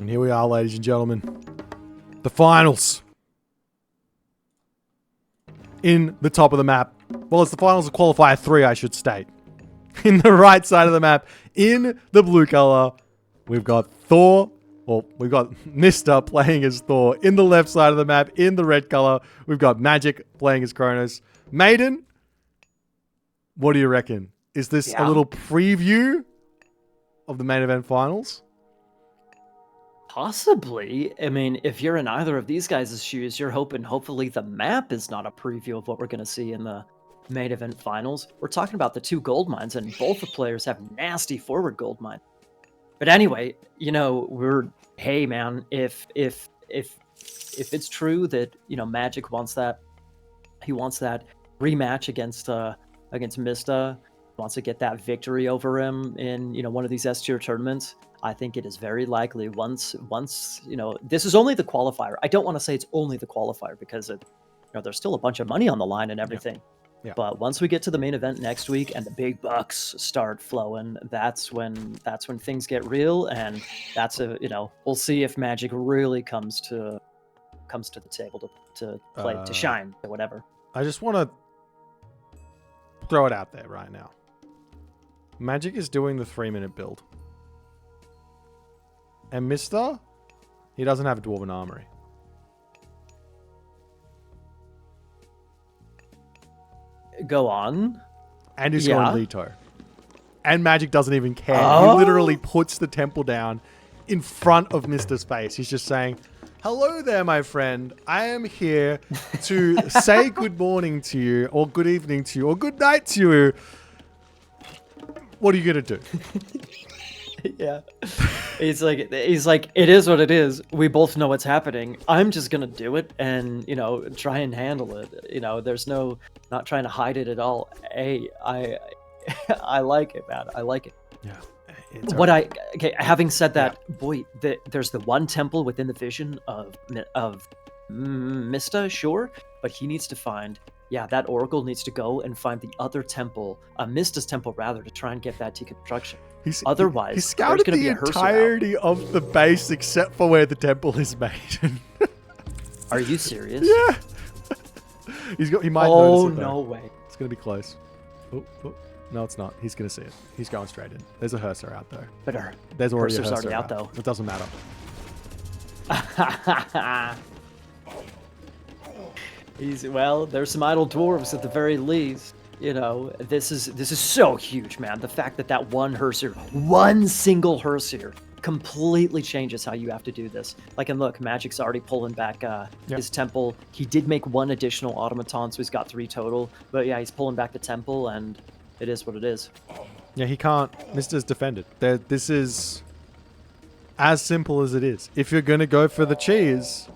And here we are, ladies and gentlemen. The finals. In the top of the map. Well, it's the finals of Qualifier 3, I should state. In the right side of the map, in the blue color, we've got Thor. Well, we've got Mista playing as Thor. In the left side of the map, in the red color, we've got Magic playing as Kronos. Maiden, what do you reckon? Is this a little preview of the main event finals? Possibly. I mean, if you're in either of these guys' shoes, you're hopefully the map is not a preview of what we're going to see in the main event finals. We're talking about the two gold mines, and both the players have nasty forward gold mines. But anyway, you know, hey man, if it's true that, you know, Magic wants that, he wants that rematch against Mista, wants to get that victory over him in, you know, one of these S tier tournaments. I think it is very likely once, you know, this is only the qualifier. I don't want to say it's only the qualifier because you know, there's still a bunch of money on the line and everything. Yeah. But once we get to the main event next week and the big bucks start flowing, that's when things get real, and you know, we'll see if Magic really comes to the table to play, to shine, or whatever. I just want to throw it out there right now. Magic is doing the 3-minute build. And Mista, he doesn't have a Dwarven Armory. Go on. And he's going Leto. And Magic doesn't even care. He literally puts the temple down in front of Mista's face. He's just saying, "Hello there, my friend. I am here to say good morning to you, or good evening to you, or good night to you. What are you going to do?" Yeah. He's like, it is what it is. We both know what's happening. I'm just going to do it and, you know, try and handle it. You know, there's not trying to hide it at all. Hey, I like it, man. I like it. Yeah. Having said that, Boit, there's the one temple within the vision of Mista, sure, but he needs to find, that Oracle needs to go and find the other temple, Mista's temple rather, to try and get that deconstruction. Otherwise, he scouted the entirety of the base except for where the temple is made. Are you serious? Yeah. He might notice it, though. No way. It's going to be close. Oh. No, it's not. He's going to see it. He's going straight in. There's a Hearser out, though. But there's already Hearser's a Hearser already out, though. It doesn't matter. There's some idle dwarves at the very least. You know, this is so huge, man. The fact that one single Hearser completely changes how you have to do this. Like, and look, Magic's already pulling back his temple. He did make one additional automaton, so he's got 3 total. But yeah, he's pulling back the temple, and it is what it is. Yeah, he can't. Mista's defended. This is as simple as it is. If you're going to go for the cheese,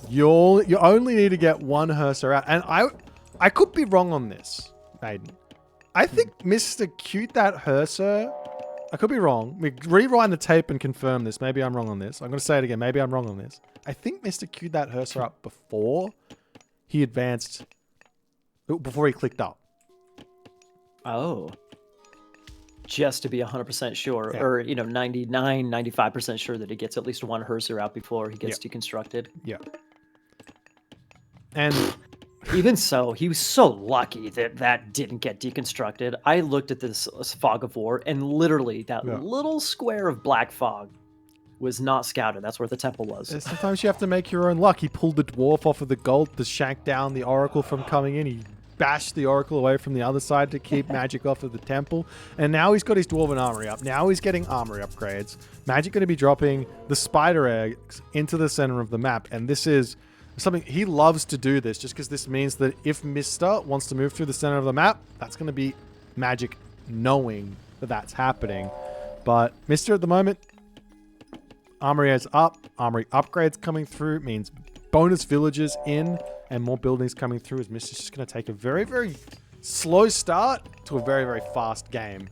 you only need to get one Hearser out. And I could be wrong on this, Maiden. I think Mista queued that Hearser. I could be wrong. We rewind the tape and confirm this. Maybe I'm wrong on this. I'm going to say it again. Maybe I'm wrong on this. I think Mista queued that Hearser up before he advanced, before he clicked up. Oh. Just to be 100% sure, or, you know, 99, 95% sure that he gets at least one Hearser out before he gets deconstructed. Yeah. And even so, he was so lucky that didn't get deconstructed. I looked at this fog of war, and literally that little square of black fog was not scouted. That's where the temple was. Sometimes you have to make your own luck. He pulled the dwarf off of the gold to shank down the Oracle from coming in. He bashed the Oracle away from the other side to keep Magic off of the temple. And now he's got his Dwarven Armory up. Now he's getting armory upgrades. Magic going to be dropping the spider eggs into the center of the map. And this is something he loves to do this, just because this means that if Mista wants to move through the center of the map, that's going to be Magic knowing that that's happening. But Mista at the moment, armory is up, armory upgrades coming through, means bonus villages in and more buildings coming through, as Mista's just going to take a very, very slow start to a very, very fast game.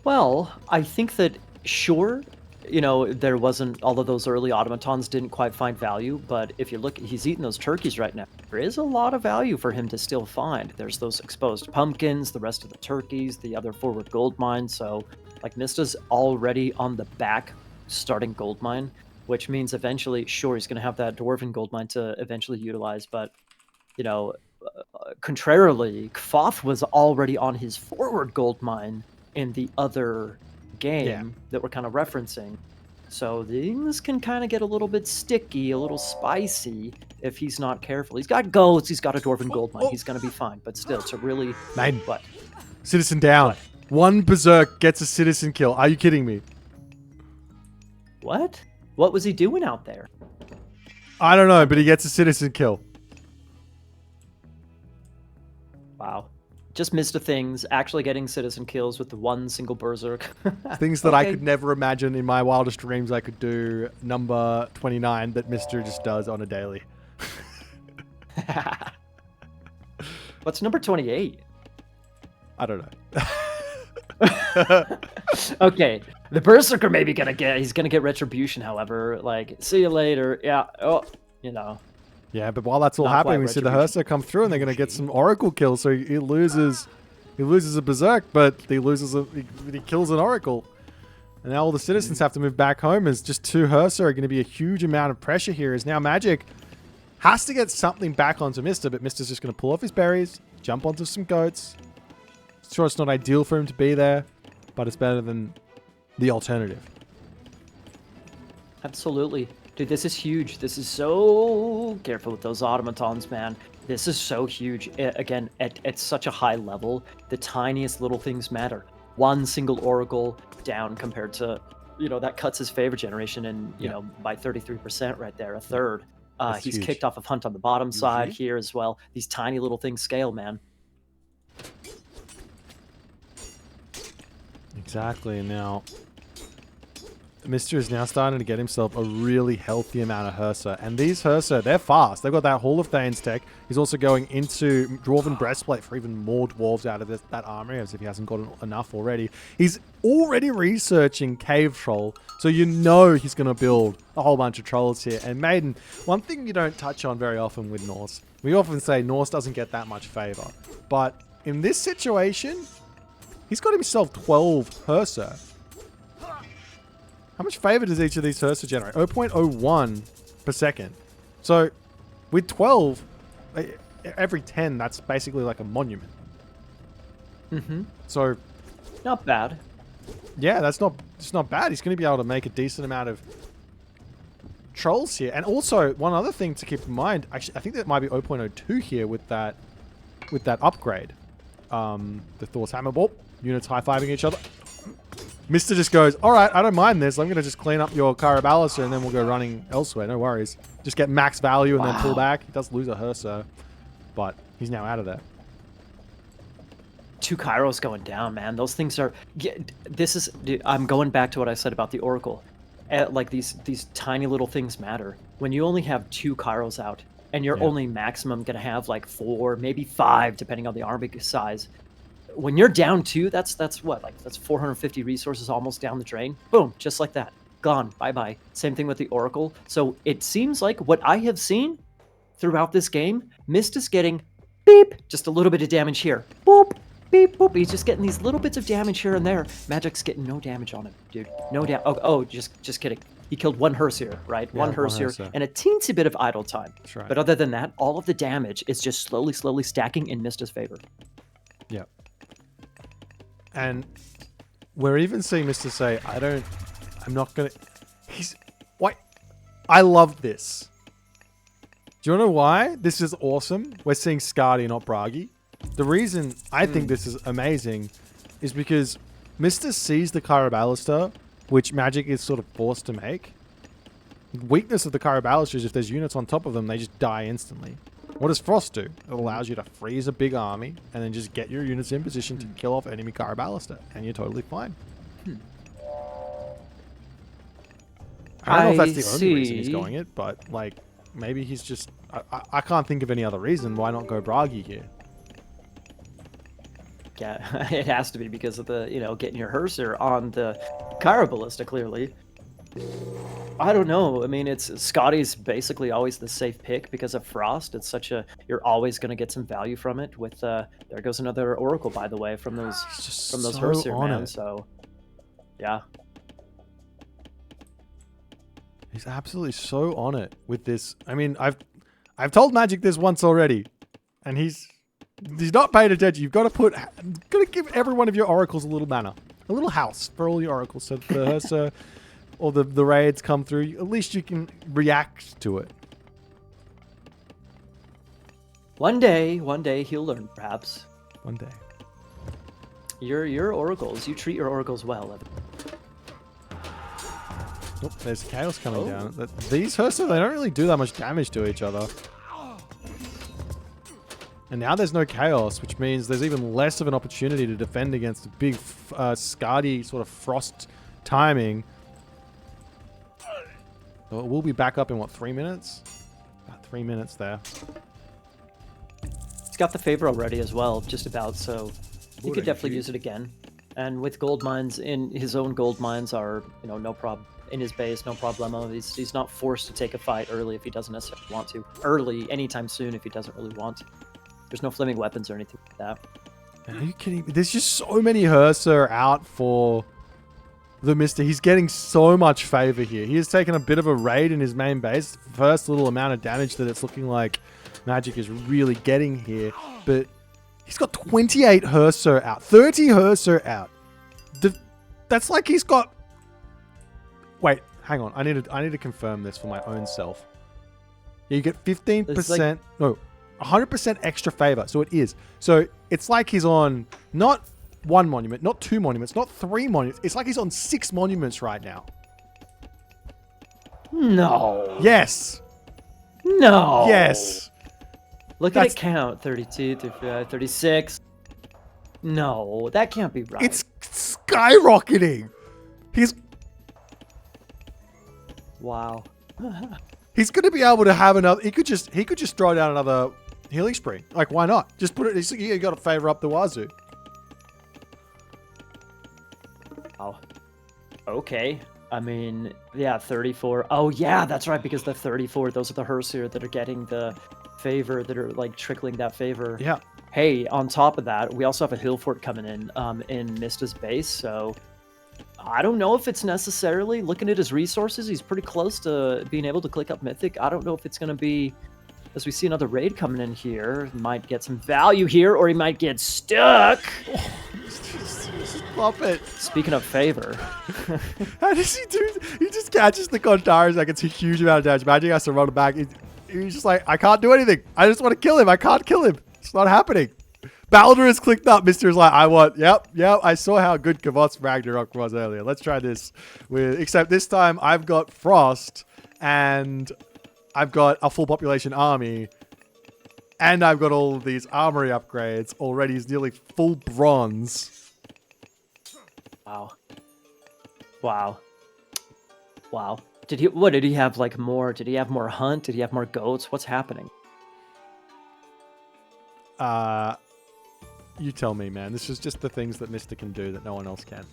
Well, I think that, sure, you know, there wasn't, all of those early automatons didn't quite find value, but if you look, he's eating those turkeys right now. There is a lot of value for him to still find. There's those exposed pumpkins, the rest of the turkeys, the other forward gold mine. So, like, Mista's already on the back starting gold mine, which means eventually, sure, he's going to have that dwarven gold mine to eventually utilize, but, you know, contrarily, Kvoth was already on his forward gold mine in the other game that we're kind of referencing. So things can kind of get a little bit sticky, a little spicy if he's not careful. He's got goats, he's got a dwarven gold mine, he's going to be fine. But still, to really... Man. What? Citizen down. What? One berserk gets a citizen kill. Are you kidding me? What? What was he doing out there? I don't know, but he gets a citizen kill. Wow. Just Mista things, actually getting citizen kills with the one single berserk. Things that I could never imagine in my wildest dreams I could do. Number 29 that Mr. just does on a daily. What's number 28? I don't know. Okay, the berserker maybe he's gonna get retribution, however. Like, see you later. Yeah, oh, you know. Yeah, but while that's all Not happening, quite we see the retribution. Hersa come through and they're going to get some Oracle kills. So he loses a Berserk, but he kills an Oracle. And now all the citizens have to move back home as just 2 Hersa are going to be a huge amount of pressure here as now Magic has to get something back onto Mista, but Mista's just going to pull off his berries, jump onto some goats. Sure, it's not ideal for him to be there, but it's better than the alternative. Absolutely. Dude, this is huge. This is so... Careful with those automatons, man. This is so huge. Again, at such a high level, the tiniest little things matter. One single Oracle down compared to, you know, that cuts his favor generation and, you know, by 33% right there, a third. He's huge. kicked off of Hunt on the bottom side here as well. These tiny little things scale, man. Exactly, and now Mr. is now starting to get himself a really healthy amount of Hersa. And these Hersa, they're fast. They've got that Hall of Thanes tech. He's also going into Dwarven Breastplate for even more dwarves out of that armory, as if he hasn't got enough already. He's already researching Cave Troll, so you know he's going to build a whole bunch of trolls here. And Maiden, one thing you don't touch on very often with Norse, we often say Norse doesn't get that much favor. But in this situation, he's got himself 12 Hersa. How much favor does each of these Hersa generate? 0.01 per second. So, with 12, every 10, that's basically like a monument. Mm-hmm. So, Not bad. yeah, it's not bad. He's going to be able to make a decent amount of trolls here. And also, one other thing to keep in mind, actually, I think that might be 0.02 here with that upgrade. The Thor's Hammer Ball. Units high-fiving each other. Mista just goes, all right, I don't mind this. I'm going to just clean up your Caraballister and then we'll go running elsewhere. No worries. Just get max value and then pull back. He does lose a Hersa, but he's now out of there. 2 Kairos going down, man. Those things are... Dude, I'm going back to what I said about the Oracle. Like, these tiny little things matter. When you only have 2 Kairos out, and you're only maximum going to have, like, 4, maybe 5, depending on the army size... When you're down 2, that's what? Like, that's 450 resources almost down the drain. Boom, just like that. Gone. Bye-bye. Same thing with the Oracle. So it seems like what I have seen throughout this game, Mista's getting beep, just a little bit of damage here. Boop, beep, boop. He's just getting these little bits of damage here and there. Magic's getting no damage on him, dude. No damage. Oh, just kidding. He killed 1 Herseer, right? Yeah, one Herseer and a teensy bit of idle time. That's right. But other than that, all of the damage is just slowly stacking in Mista's favor. Yeah. And we're even seeing Mr. say, I'm not going to... I love this. Do you know why? This is awesome. We're seeing Skadi, not Bragi. The reason I think this is amazing is because Mr. sees the Caraballister, which Magic is sort of forced to make. The weakness of the Caraballister is if there's units on top of them, they just die instantly. What does Frost do? It allows you to freeze a big army and then just get your units in position to kill off enemy Caraballister, and you're totally fine. I don't know if that's the only reason he's going it, but like maybe he's just... I can't think of any other reason. Why not go Bragi here? Yeah, it has to be because of the, getting your Herser on the Caraballister, clearly. I don't know. I mean, it's Scotty's basically always the safe pick because of Frost. It's such a you're always going to get some value from it. With there goes another Oracle, by the way, from those He's just so Herseer, on man. it. So yeah, He's absolutely so on it with this. I mean, I've told Magic this once already, and he's not paying attention. You've got to give every one of your oracles a little mana, a little house for all your oracles. So if the Hersa or the raids come through, at least you can react to it. one day he'll learn. Perhaps One day. your oracles. You treat your oracles well. Evan. Oh, there's chaos coming down. These Hersa, they don't really do that much damage to each other. And now there's no chaos, which means there's even less of an opportunity to defend against a big Scardy sort of frost timing. So we'll be back up in what, 3 minutes? About 3 minutes there. He's got the favor already as well, just about. So he could definitely use it again. And with gold mines, in his own gold mines are, you know, no problem. In his base, no problemo. He's not forced to take a fight early if he doesn't necessarily want to. Early, anytime soon if he doesn't really want to. There's no flaming weapons or anything like that. Are you kidding me? There's just so many Hersa out for the Mista. He's getting so much favor here. He has taken a bit of a raid in his main base. First little amount of damage that it's looking like Magic is really getting here. But he's got 28 Hersa out. 30 Hersa out. That's like he's got... Wait, hang on. I need to confirm this for my own self. Yeah, you get 15%... No, 100% extra favor. So it is. So it's like he's on not 1 monument, not 2 monuments, not 3 monuments. It's like he's on 6 monuments right now. No. Yes. No. Yes. Look at it count. 32, 35, 36. No, that can't be right. It's skyrocketing. He's Wow. He's going to be able to have another... He could just throw down another healing spree. Like, why not? Just put it... You got to favor up the wazoo. Oh. Okay. I mean, yeah, 34. Oh, yeah, that's right, because the 34, those are the Herseer that are getting the favor, that are, like, trickling that favor. Yeah. Hey, on top of that, we also have a hill fort coming in Mista's base, so... I don't know if it's necessarily, looking at his resources, he's pretty close to being able to click up Mythic. I don't know if it's going to be, as we see another raid coming in here, he might get some value here, or he might get stuck. Stop it. Speaking of favor. How does he do? He just catches the Kontars, like it's a huge amount of damage. Magic has to run it back. He's just like, I can't do anything. I just want to kill him. I can't kill him. It's not happening. Baldur has clicked up. Mister's like, yep. I saw how good Kavot's Ragnarok was earlier. Let's try this. Except this time I've got Frost and I've got a full population army and I've got all of these armory upgrades already. He's nearly full bronze. Wow. What did he have, like, more? Did he have more hunt? Did he have more goats? What's happening? You tell me, man. This is just the things that Mista can do that no one else can.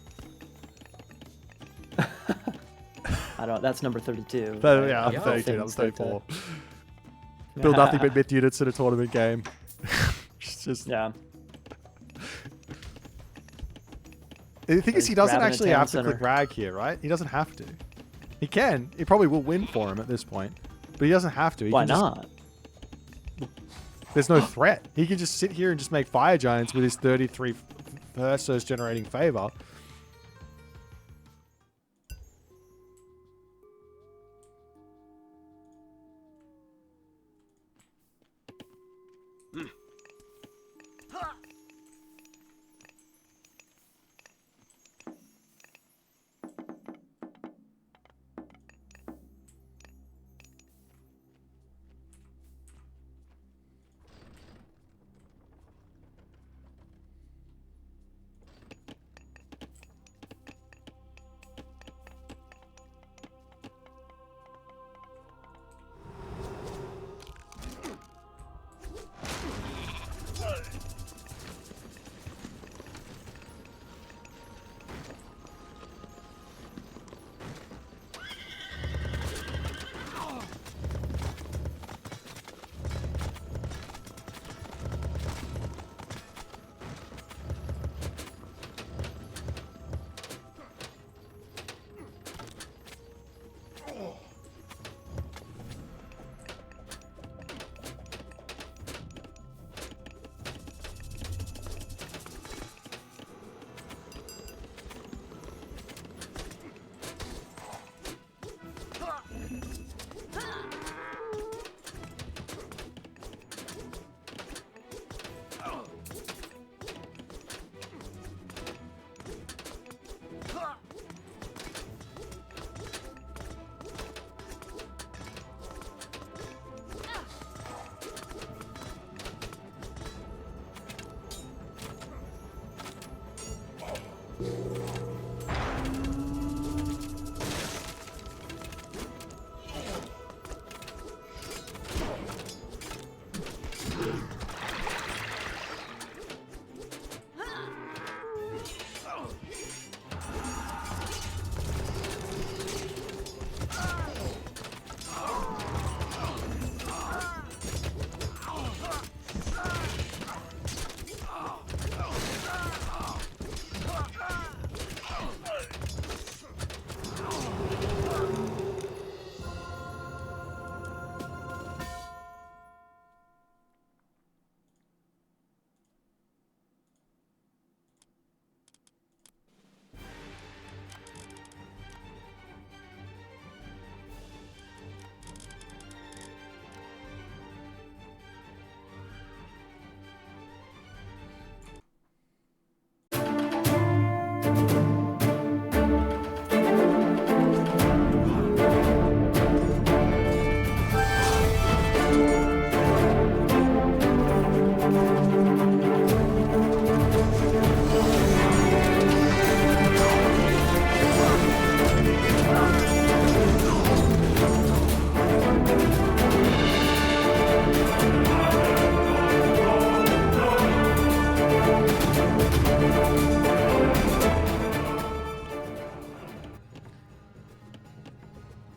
I don't. That's number 32. So, yeah, I'm Of 32. I'm things that, 34. Build nothing but myth units in a tournament game. It's just... Yeah. The thing is, he doesn't Grabbing a actually town have to center. click rag here, right? He doesn't have to. He can. He probably will win for him at this point. But he doesn't have to. He Why can just- not? There's no threat. He can just sit here and just make fire giants with his 33 Versus generating favor.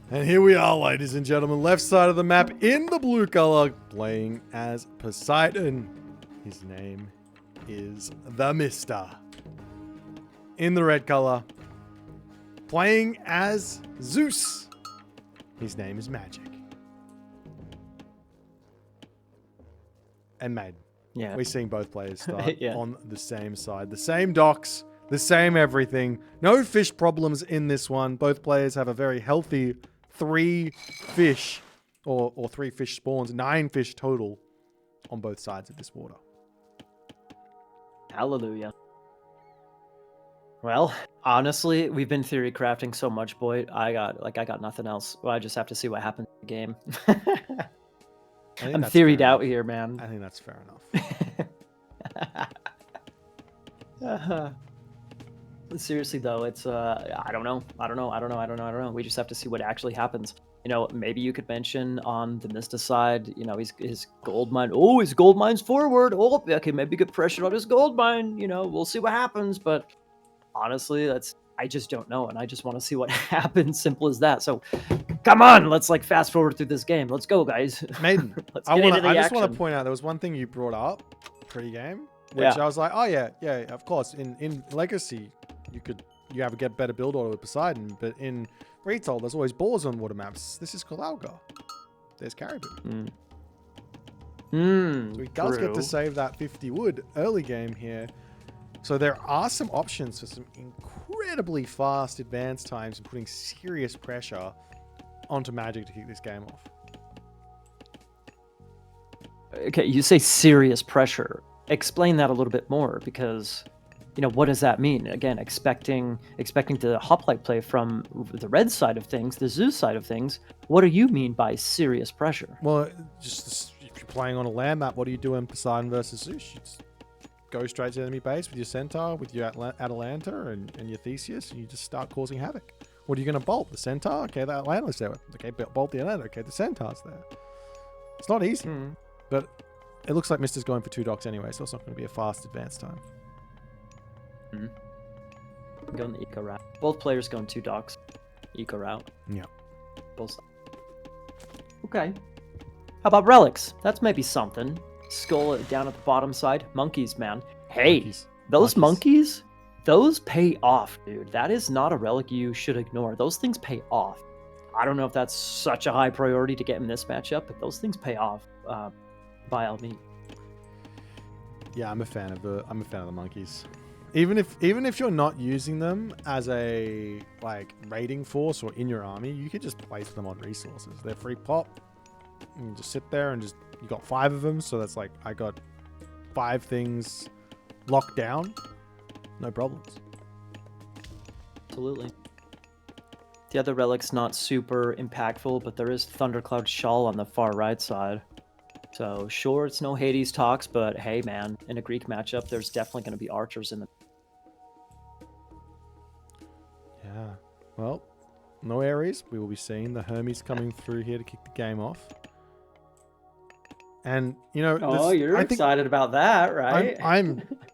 And here we are, ladies and gentlemen, left side of the map in the blue color, playing as Poseidon. His name is the Mista. In the red color, playing as Zeus. His name is Magic. And mate, Yeah. we're seeing both players start Yeah. on the same side. The same docks, the same everything. No fish problems in this one. Both players have a very healthy 3 fish, or 3 fish spawns, 9 fish total on both sides of this water. Hallelujah. Well, honestly, we've been theory crafting so much, Boit. I got nothing else. Well, I just have to see what happens in the game. I think I'm that's theoried fair out enough. here, man. I think that's fair enough. Seriously though, it's I don't know. We just have to see what actually happens. You know, maybe you could mention on the Mista side, you know, his gold mine. Oh, his gold mine's forward. Oh, okay, maybe get pressure on his gold mine. You know, we'll see what happens. But honestly, I just don't know, and I just want to see what happens. Simple as that. So, come on, let's like fast forward through this game. Let's go, guys. Maiden, Let's I get into the just want action. to point out there was one thing you brought up pre-game, which Yeah. I was like, oh yeah, of course. In Legacy, you have a get better build order with Poseidon, but in Retail, there's always boars on water maps. This is Calalga. There's Caribou. So he does get to True. save that 50 wood early game here. So there are some options for some incredibly fast advance times and putting serious pressure onto Magic to kick this game off. Okay, you say serious pressure. Explain that a little bit more, because, you know, what does that mean? Again, expecting the hoplite play from the red side of things, the Zeus side of things. What do you mean by serious pressure? Well, if you're playing on a land map, what do you do in Poseidon versus Zeus? You just go straight to enemy base with your Centaur, with your Atalanta and your Theseus, and you just start causing havoc. What are you going to bolt? The Centaur? Okay, the Atalanta's there. Okay, bolt the Atalanta. Okay, the Centaur's there. It's not easy, but it looks like Mista's going for 2 docks anyway, so it's not going to be a fast advance time. Going the eco route. Both players going 2 docks. Eco route. Yeah. Both sides. Okay. How about relics? That's maybe something. Skull down at the bottom side. Monkeys, man. Hey, Monkeys. those monkeys, those pay off, dude. That is not a relic you should ignore. Those things pay off. I don't know if that's such a high priority to get in this matchup, but those things pay off by all means. Yeah, I'm a fan of the monkeys. Even if you're not using them as a like raiding force or in your army, you can just place them on resources. They're free pop. You can just sit there and you got 5 of them, so that's like I got 5 things locked down. No problems. Absolutely. The other relic's not super impactful, but there is Thundercloud Shawl on the far right side. So sure, it's no Hades talks, but hey man, in a Greek matchup, there's definitely going to be archers in the... Yeah. Well, no Ares. We will be seeing the Hermes coming through here to kick the game off. And you know, Oh, you're excited about that, right?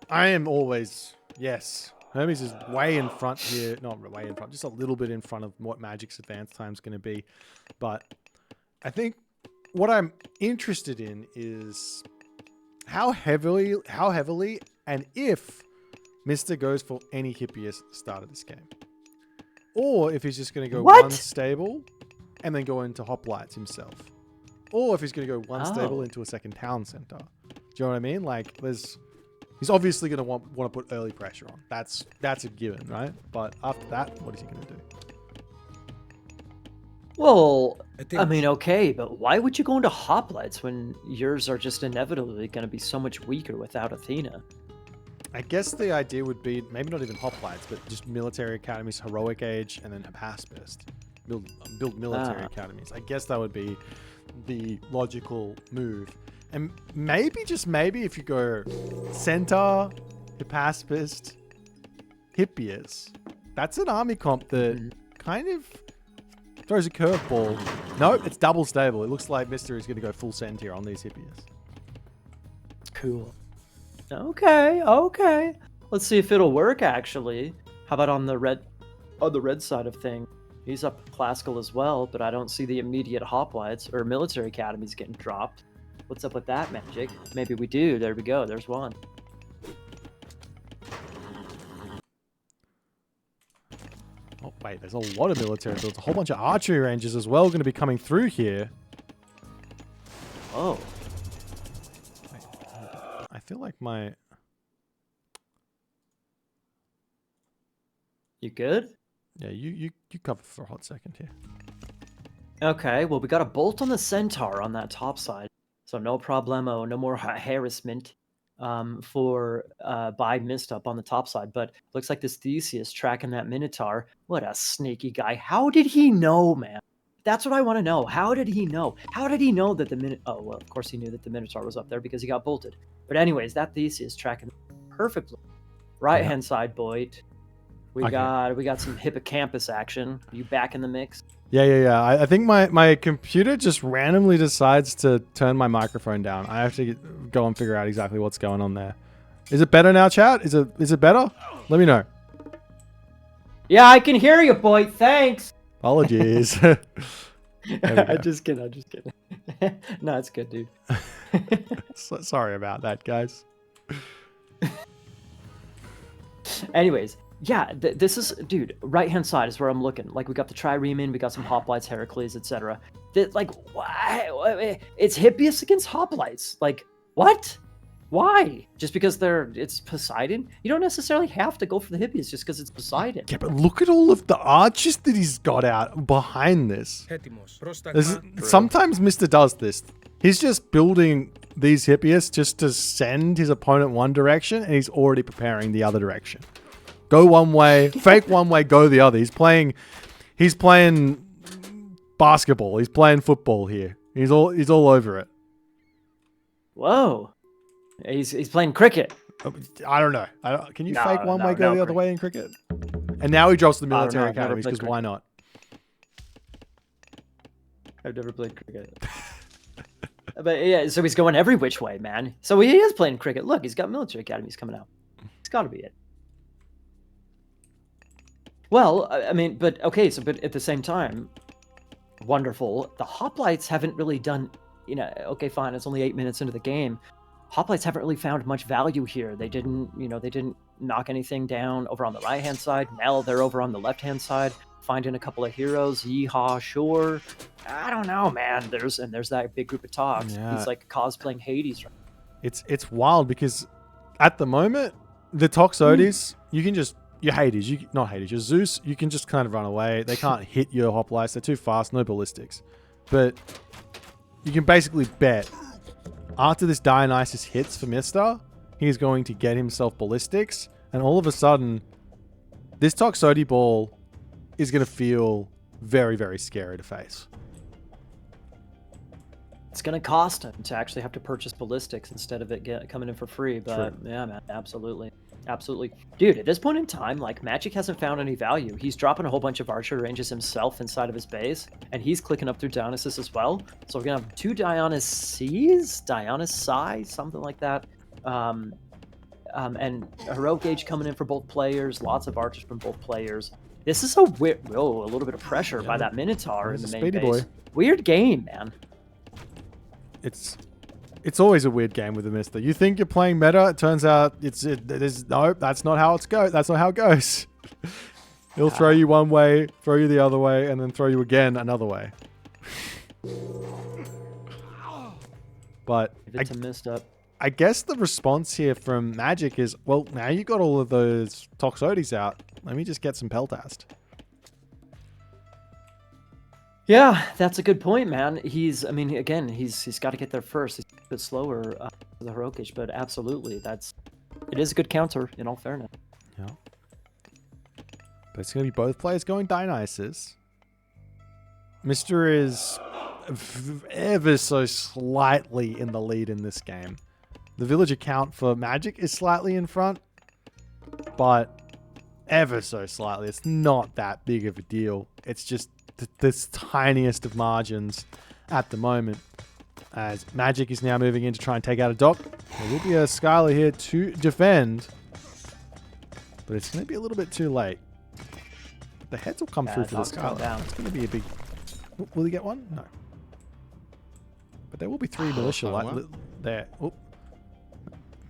I am always, yes. Hermes is way in front here, not way in front, just a little bit in front of what Magic's advance time is going to be. But I think what I'm interested in is how heavily, and if Mista goes for any hippiest at the start of this game, or if he's just going to go one stable and then go into hoplites himself. Or if he's going to go one stable into a second town center. Do you know what I mean? Like, he's obviously going to want to put early pressure on. That's a given, right? But after that, what is he going to do? Well, I mean, okay, but why would you go into hoplites when yours are just inevitably going to be so much weaker without Athena? I guess the idea would be maybe not even hoplites, but just military academies, heroic age, and then Hapaspist. Build military academies. I guess that would be the logical move. And maybe, just maybe, if you go Centaur, Hypaspist, Hippias, that's an army comp that kind of throws a curveball. No, it's double stable. It looks like Mista is going to go full send here on these Hippias. Cool. Okay. Let's see if it'll work, actually. How about on the red side of things? He's up classical as well, but I don't see the immediate hoplites or military academies getting dropped. What's up with that, Magic? Maybe we do. There we go. There's one. Oh, wait. There's a lot of military builds. A whole bunch of archery ranges as well going to be coming through here. Oh. Wait, I feel like my... You good? Yeah, you cover for a hot second here. Okay, well, we got a bolt on the Centaur on that top side. So no problemo, no more harassment by Mista up on the top side. But looks like this Theseus tracking that Minotaur. What a sneaky guy. How did he know, man? That's what I want to know. How did he know? How did he know that the Minotaur... Oh, well, of course he knew that the Minotaur was up there because he got bolted. But anyways, that Theseus tracking perfectly. Right-hand side, Boit. We got some hippocampus action. Are you back in the mix? Yeah. I think my computer just randomly decides to turn my microphone down. I have to go and figure out exactly what's going on there. Is it better now, chat? Is it better? Let me know. Yeah, I can hear you, Boy. Thanks. Apologies. I'm just kidding. No, it's good, dude. Sorry about that, guys. Anyways. Yeah, this is, dude, right-hand side is where I'm looking. Like, we got the Trireme, we got some Hoplites, Heracles, etc. Like, why? It's Hippias against Hoplites. Like, what? Why? Just because it's Poseidon? You don't necessarily have to go for the Hippias just because it's Poseidon. Yeah, but look at all of the archers that he's got out behind this. Sometimes Mista does this. He's just building these Hippias just to send his opponent one direction, and he's already preparing the other direction. Go one way, fake one way, go the other. He's playing basketball. He's playing football here. He's all over it. Whoa. He's playing cricket. I don't know. Can you fake one way, go the other way in cricket? And now he drops the military academies because why not? I've never played cricket. But yeah, so he's going every which way, man. So he is playing cricket. Look, he's got military academies coming out. It's got to be it. Well, I mean, but at the same time, wonderful. The Hoplites haven't really done, okay, fine. It's only 8 minutes into the game. Hoplites haven't really found much value here. They didn't knock anything down over on the right-hand side. Now they're over on the left-hand side, finding a couple of heroes. Yeehaw, sure. I don't know, man. There's that big group of talks. Yeah. He's like cosplaying Hades. It's wild because at the moment, the Toxotes, you can just... Your Hades, your Zeus, you can just kind of run away. They can't hit your hoplites. They're too fast, no ballistics. But you can basically bet after this Dionysus hits for Mista, he's going to get himself ballistics. And all of a sudden, this Toxotes ball is going to feel very, very scary to face. It's gonna cost him to actually have to purchase ballistics instead of it coming in for free. But yeah, man, absolutely, absolutely, dude. At this point in time, like Magic hasn't found any value. He's dropping a whole bunch of archer ranges himself inside of his base, and he's clicking up through Dionysus as well. So we're gonna have 2 Dionysi, something like that. And a heroic age coming in for both players. Lots of archers from both players. This is a weird. Oh, a little bit of pressure by that Minotaur in the main base. Boy. Weird game, man. It's always a weird game with the Mista. You think you're playing meta, it turns out no, that's not how it's go. That's not how it goes. He'll throw you one way, throw you the other way, and then throw you again another way. But it's a Mista. I guess the response here from Magic is, well, now you got all of those Toxotes out. Let me just get some Peltast. Yeah, that's a good point, man. I mean, again, he's got to get there first. He's a bit slower for the heroic age, but absolutely, it is a good counter in all fairness. Yeah. But it's going to be both players going Dionysus. Mr. is ever so slightly in the lead in this game. The villager count for Magic is slightly in front, but ever so slightly. It's not that big of a deal. It's just this tiniest of margins at the moment, as Magic is now moving in to try and take out a dock. There will be a Skylar here to defend, but it's going to be a little bit too late. But the heads will come through for the Skylar. It's going to be a big... Will he get one? No. But there will be 3 militia there. Oop.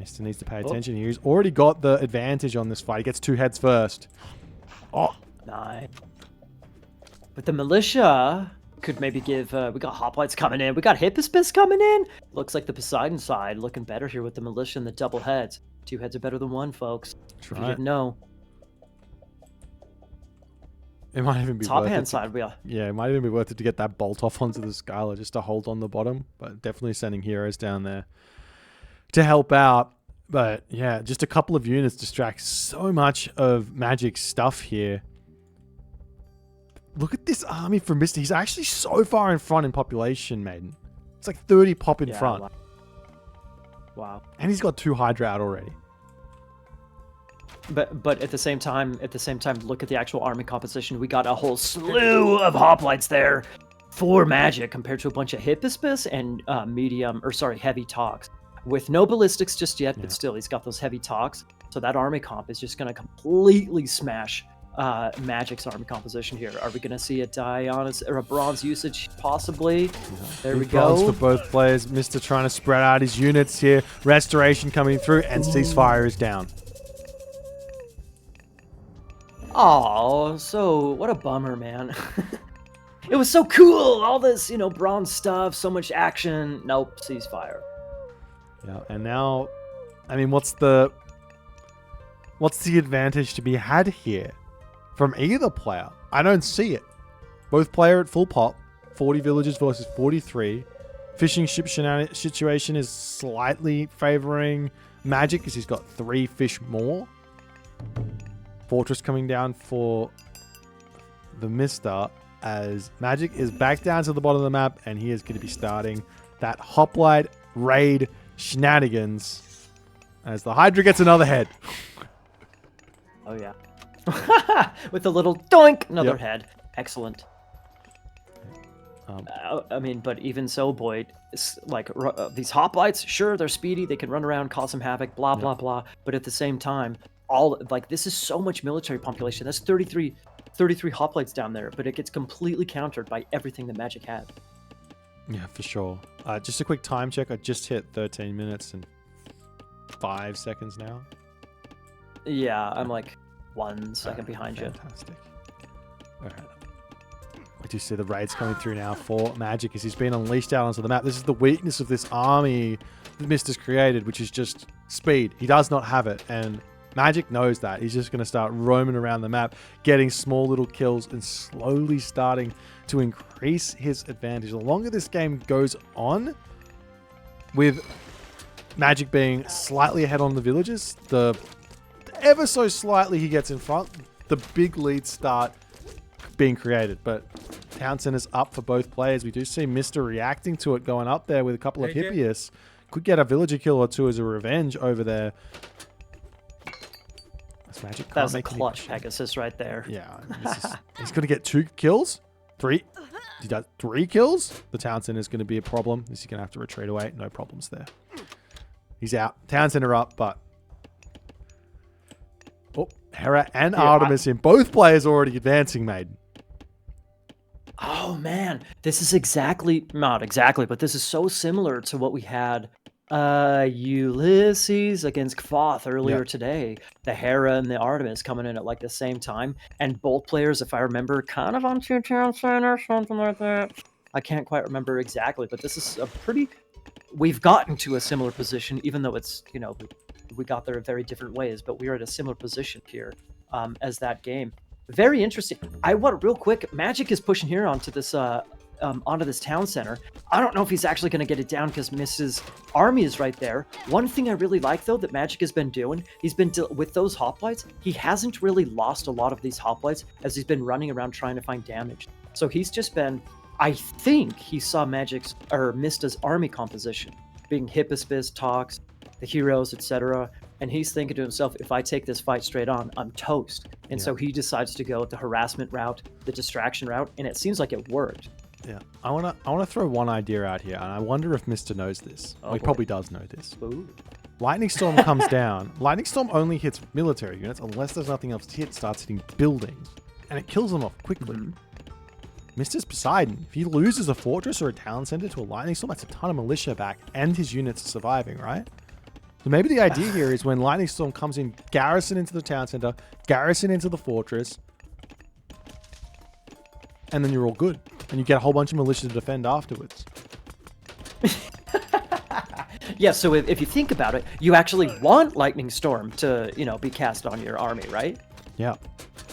Mr. needs to pay attention here. He's already got the advantage on this fight. He gets 2 heads first. Oh. Nice. But the militia could maybe give... we got hoplites coming in. We got Hippospis coming in. Looks like the Poseidon side looking better here with the militia and the double heads. 2 heads are better than 1, folks. If you didn't know. It might even be top worth hand it. side, Yeah, it might even be worth it to get that bolt off onto the Skylar just to hold on the bottom. But definitely sending heroes down there to help out. But yeah, just a couple of units distract so much of Magic's stuff here. Look at this army from Mista. He's actually so far in front in population, Maiden. It's like 30 pop in front. Wow. And he's got 2 Hydra out already. But at the same time, look at the actual army composition. We got a whole slew of hoplites there for Magic compared to a bunch of Hippospis and heavy Tox. With no ballistics just yet, but still, he's got those heavy Tox. So that army comp is just going to completely smash Magic's army composition here. Are we going to see a Dionysus or a bronze usage? Possibly. There we go. Bronze for both players. Mista trying to spread out his units here. Restoration coming through, and ceasefire is down. Oh, so what a bummer, man. It was so cool. All this, bronze stuff, so much action. Nope, ceasefire. Yeah, and now, I mean, what's the advantage to be had here from either player? I don't see it. Both player at full pop, 40 villagers versus 43. Fishing ship situation is slightly favoring Magic because he's got 3 fish more. Fortress coming down for the Mista as Magic is back down to the bottom of the map, and he is going to be starting that hoplite raid shenanigans as the Hydra gets another head. Oh yeah. With a little doink, another head. Excellent. I mean, but even so, Boit, like these hoplites, sure, they're speedy, they can run around, cause some havoc, blah blah blah. But at the same time, this is so much military population. That's 33 hoplites down there, but it gets completely countered by everything that Magic had. Yeah, for sure. Just a quick time check. I just hit 13 minutes and 5 seconds now. Yeah, I'm like 1 second behind you. Fantastic. All right. I do see the raids coming through now for Magic as he's been unleashed out onto the map. This is the weakness of this army that Mista's created, which is just speed. He does not have it, and Magic knows that. He's just going to start roaming around the map, getting small little kills and slowly starting to increase his advantage. The longer this game goes on, with Magic being slightly ahead on the villagers, the ever so slightly he gets in front, the big leads start being created. But town center's up for both players. We do see Mista reacting to it, going up there with a couple of Hippias. Could get a villager kill or two as a revenge over there. That's Magic. That was a clutch Pegasus right there. Yeah. He's going to get 2 kills. 3. He does 3 kills. The town center is going to be a problem. He's going to have to retreat away. No problems there. He's out. Town center up, but... Oh, Hera and Artemis in. Both players already advancing, Maiden. Oh, man. This is not exactly, but this is so similar to what we had Ulysses against Kvoth earlier today. The Hera and the Artemis coming in at like the same time. And both players, if I remember, kind of on 2 town center, something like that. I can't quite remember exactly, but this is a pretty... We've gotten to a similar position, even though it's, you know, we got there in very different ways, but we are at a similar position here as that game. Very interesting. Real quick, Magic is pushing here onto this town center. I don't know if he's actually going to get it down because Mista's army is right there. One thing I really like, though, that Magic has been doing, he's been with those hoplites, he hasn't really lost a lot of these hoplites as he's been running around trying to find damage. So he's just been... I think he saw Mista's army composition, being Hippospis, Tox, the heroes, etc. And he's thinking to himself, if I take this fight straight on, I'm toast. And so he decides to go the harassment route, the distraction route, and it seems like it worked. Yeah, I wanna throw one idea out here, and I wonder if Mista knows this. He probably does know this. Ooh. Lightning Storm comes down. Lightning Storm only hits military units unless there's nothing else to hit. Starts hitting buildings, and it kills them off quickly. Mista's Poseidon. If he loses a fortress or a town center to a Lightning Storm, that's a ton of militia back, and his units are surviving, right? So maybe the idea here is when Lightning Storm comes in, garrison into the town center, garrison into the fortress, and then you're all good. And you get a whole bunch of militia to defend afterwards. Yeah, so if you think about it, you actually want Lightning Storm to, you know, be cast on your army, right? Yeah,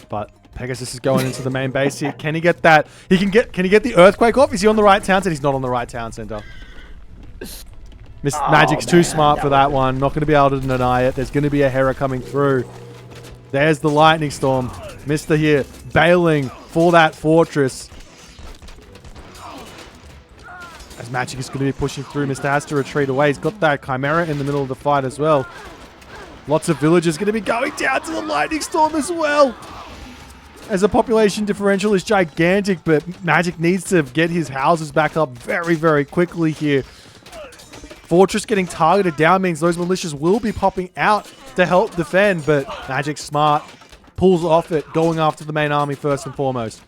but Pegasus is going into the main base here. Can he get that? Can he get the earthquake off? Is he on the right town center? He's not on the right town center. Magic's too smart for that one. Not going to be able to deny it. There's going to be a Hera coming through. There's the Lightning Storm. Mista here bailing for that fortress. As Magic is going to be pushing through, Mista has to retreat away. He's got that Chimera in the middle of the fight as well. Lots of villagers going to be going down to the Lightning Storm as well. As the population differential is gigantic, but Magic needs to get his houses back up very, very quickly here. Fortress getting targeted down means those militias will be popping out to help defend, but Magic's smart, pulls off it, going after the main army first and foremost.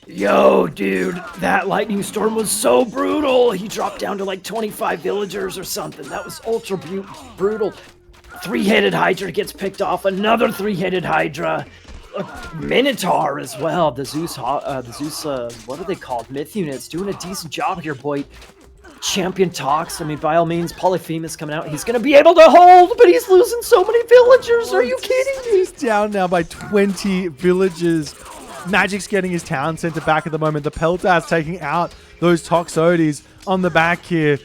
Yo, dude, that Lightning Storm was so brutal. He dropped down to like 25 villagers or something. That was ultra brutal. 3-headed Hydra gets picked off. Another 3-headed Hydra. A Minotaur as well. The Zeus, what are they called? Myth units doing a decent job here, boy. Champion Tox. I mean, by all means, Polyphemus coming out. He's going to be able to hold, but he's losing so many villagers. Are you kidding me? He's down now by 20 villagers. Magic's getting his town center back at the moment. The Peltar's taking out those Toxotes on the back here.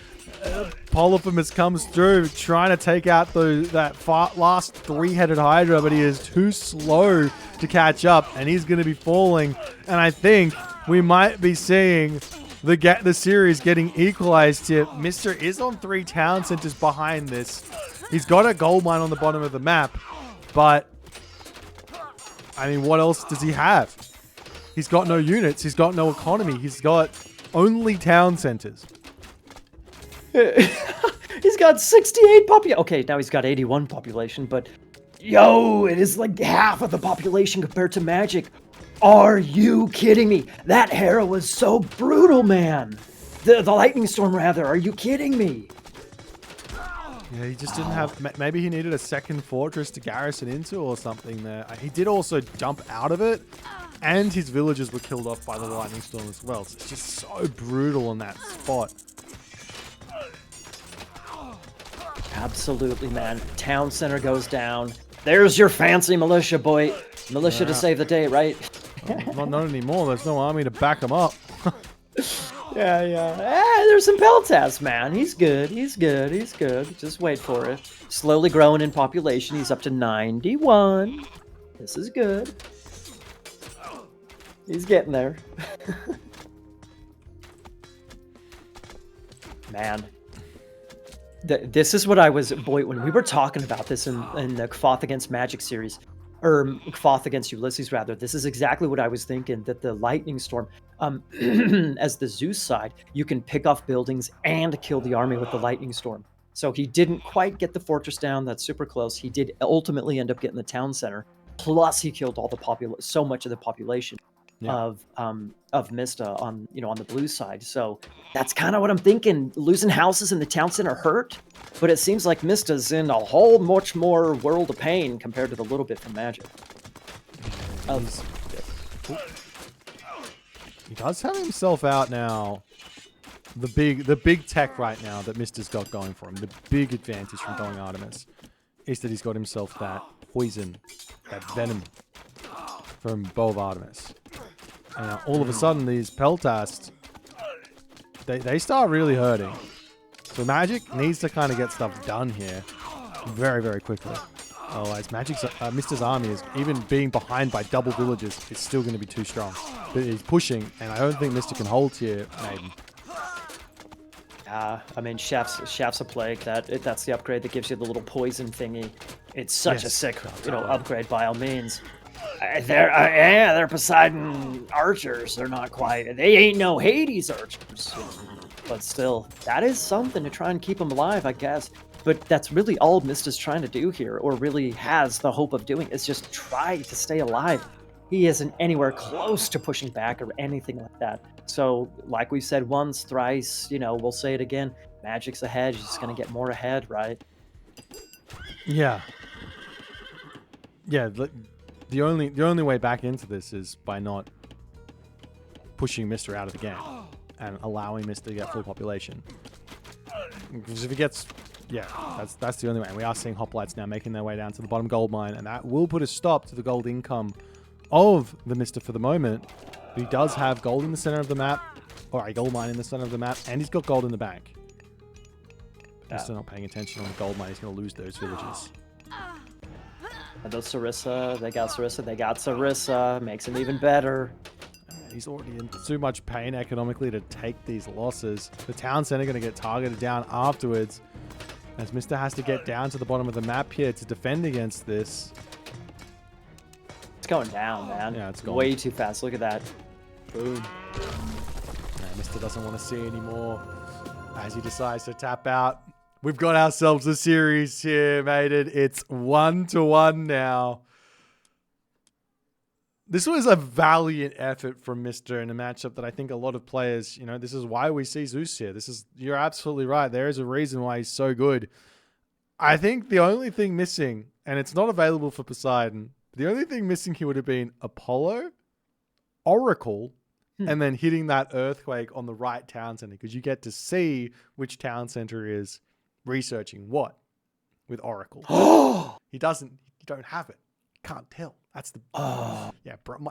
Polyphemus comes through, trying to take out that last 3-headed Hydra, but he is too slow to catch up, and he's going to be falling. And I think we might be seeing the series getting equalized here. Mista is on 3 town centers behind this. He's got a gold mine on the bottom of the map, but I mean, what else does he have? He's got no units. He's got no economy. He's got only town centers. He's got 68 population. Okay, now he's got 81 population, but yo, it is like half of the population compared to Magic. Are you kidding me? That Hera was so brutal, man. The Lightning Storm, rather. Are you kidding me? Yeah, he just didn't have... Maybe he needed a second fortress to garrison into or something there. He did also jump out of it, and his villagers were killed off by the Lightning Storm as well. So it's just so brutal on that spot. Absolutely, man. Town center goes down. There's your fancy militia, boy. Militia to save the day, right? Not anymore. There's no army to back him up. Yeah. There's some Peltas, man. He's good. He's good. Just wait for it. Slowly growing in population. He's up to 91. This is good. He's getting there. Man. This is what I was, boy, when we were talking about this in the Kvoth against Magic series, or Kvoth against Ulysses, rather, this is exactly what I was thinking, that the Lightning Storm, as the Zeus side, you can pick off buildings and kill the army with the Lightning Storm. So he didn't quite get the fortress down. That's super close. He did ultimately end up getting the town center. Plus, he killed all the so much of the population of Mista on the blue side. So that's kind of what I'm thinking. Losing houses in the town center hurt, but it seems like Mista's in a whole much more world of pain compared to the little bit from Magic. He does have himself out now. The big tech right now that Mista's got going for him, the big advantage from going Artemis, is that he's got himself that poison, that venom from Bow of Artemis. And now all of a sudden these Peltasts, they start really hurting. So Magic needs to kind of get stuff done here very, very quickly. Otherwise, Mista's army is, even being behind by double villages, it's still going to be too strong. But he's pushing, and I don't think Mista can hold here, Maiden. I mean, Chef's a plague. That's the upgrade that gives you the little poison thingy. It's such a sick, upgrade by all means. They're Poseidon archers. They're not quite. They ain't no Hades archers, but still, that is something to try and keep them alive, I guess. But that's really all Mista's trying to do here, or really has the hope of doing, is just try to stay alive. He isn't anywhere close to pushing back or anything like that. So, like we said once, thrice, we'll say it again. Magic's ahead. He's just gonna get more ahead, right? Yeah. Yeah. The only way back into this is by not pushing Mista out of the game and allowing Mista to get full population. Because if he gets, that's the only way. And we are seeing hoplites now making their way down to the bottom gold mine, and that will put a stop to the gold income of the Mista for the moment. But he does have gold in the center of the map, or a gold mine in the center of the map, and he's got gold in the bank. Mista not paying attention on the gold mine. He's going to lose those villages. Those Sarissa, they got Sarissa, makes him even better. He's already in too much pain economically to take these losses. The town center going to get targeted down afterwards, as Mista has to get down to the bottom of the map here to defend against this. It's going down, man. Yeah, it's going way too fast. Look at that. Boom. Mista doesn't want to see anymore as he decides to tap out. We've got ourselves a series here, Maiden. It's 1-1 now. This was a valiant effort from Mista in a matchup that I think a lot of players, this is why we see Zeus here. You're absolutely right. There is a reason why he's so good. I think the only thing missing, and it's not available for Poseidon, the only thing missing here would have been Apollo, Oracle, and then hitting that earthquake on the right town center, because you get to see which town center is researching what with Oracle. You don't have it. You can't tell. That's the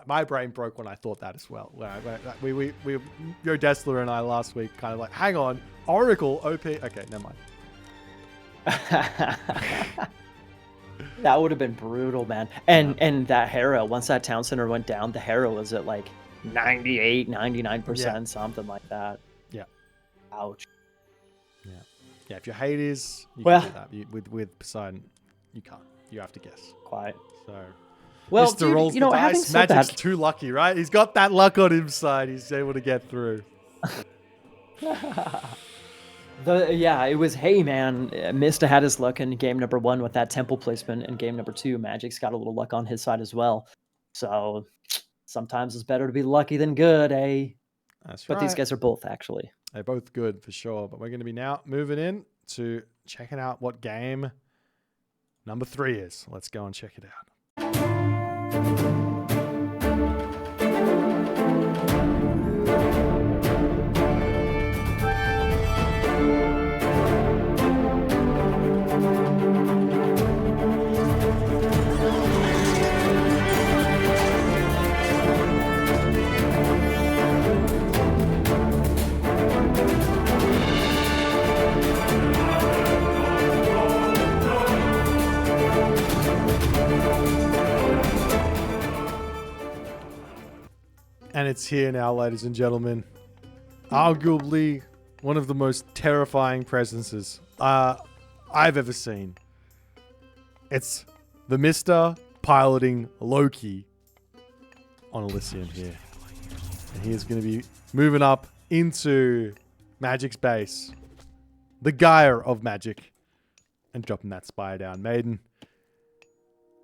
my brain broke when I thought that as well. We Yo Dessler and I last week kind of like, hang on, Oracle OP. Okay, never mind. That would have been brutal, man. And that Hera, once that town center went down, the Hera was at like 98, 99%, something like that. Yeah. Ouch. Yeah, if your Hades, you can do that. With Poseidon, you can't. You have to guess. Quite. So, well, Mista rolls the dice. Magic's too lucky, right? He's got that luck on his side. He's able to get through. It was, hey, man, Mista had his luck in game number 1 with that temple placement, and game number 2, Magic's got a little luck on his side as well. So, sometimes it's better to be lucky than good, eh? That's right. But these guys are both, actually. They're both good for sure, but we're going to be now moving in to checking out what game number 3 is. Let's go and check it out. And it's here now, ladies and gentlemen. Arguably one of the most terrifying presences I've ever seen. It's the Mista piloting Loki on Elysium here. And he is going to be moving up into Magic's base. The Gaia of Magic. And dropping that spire down. Maiden,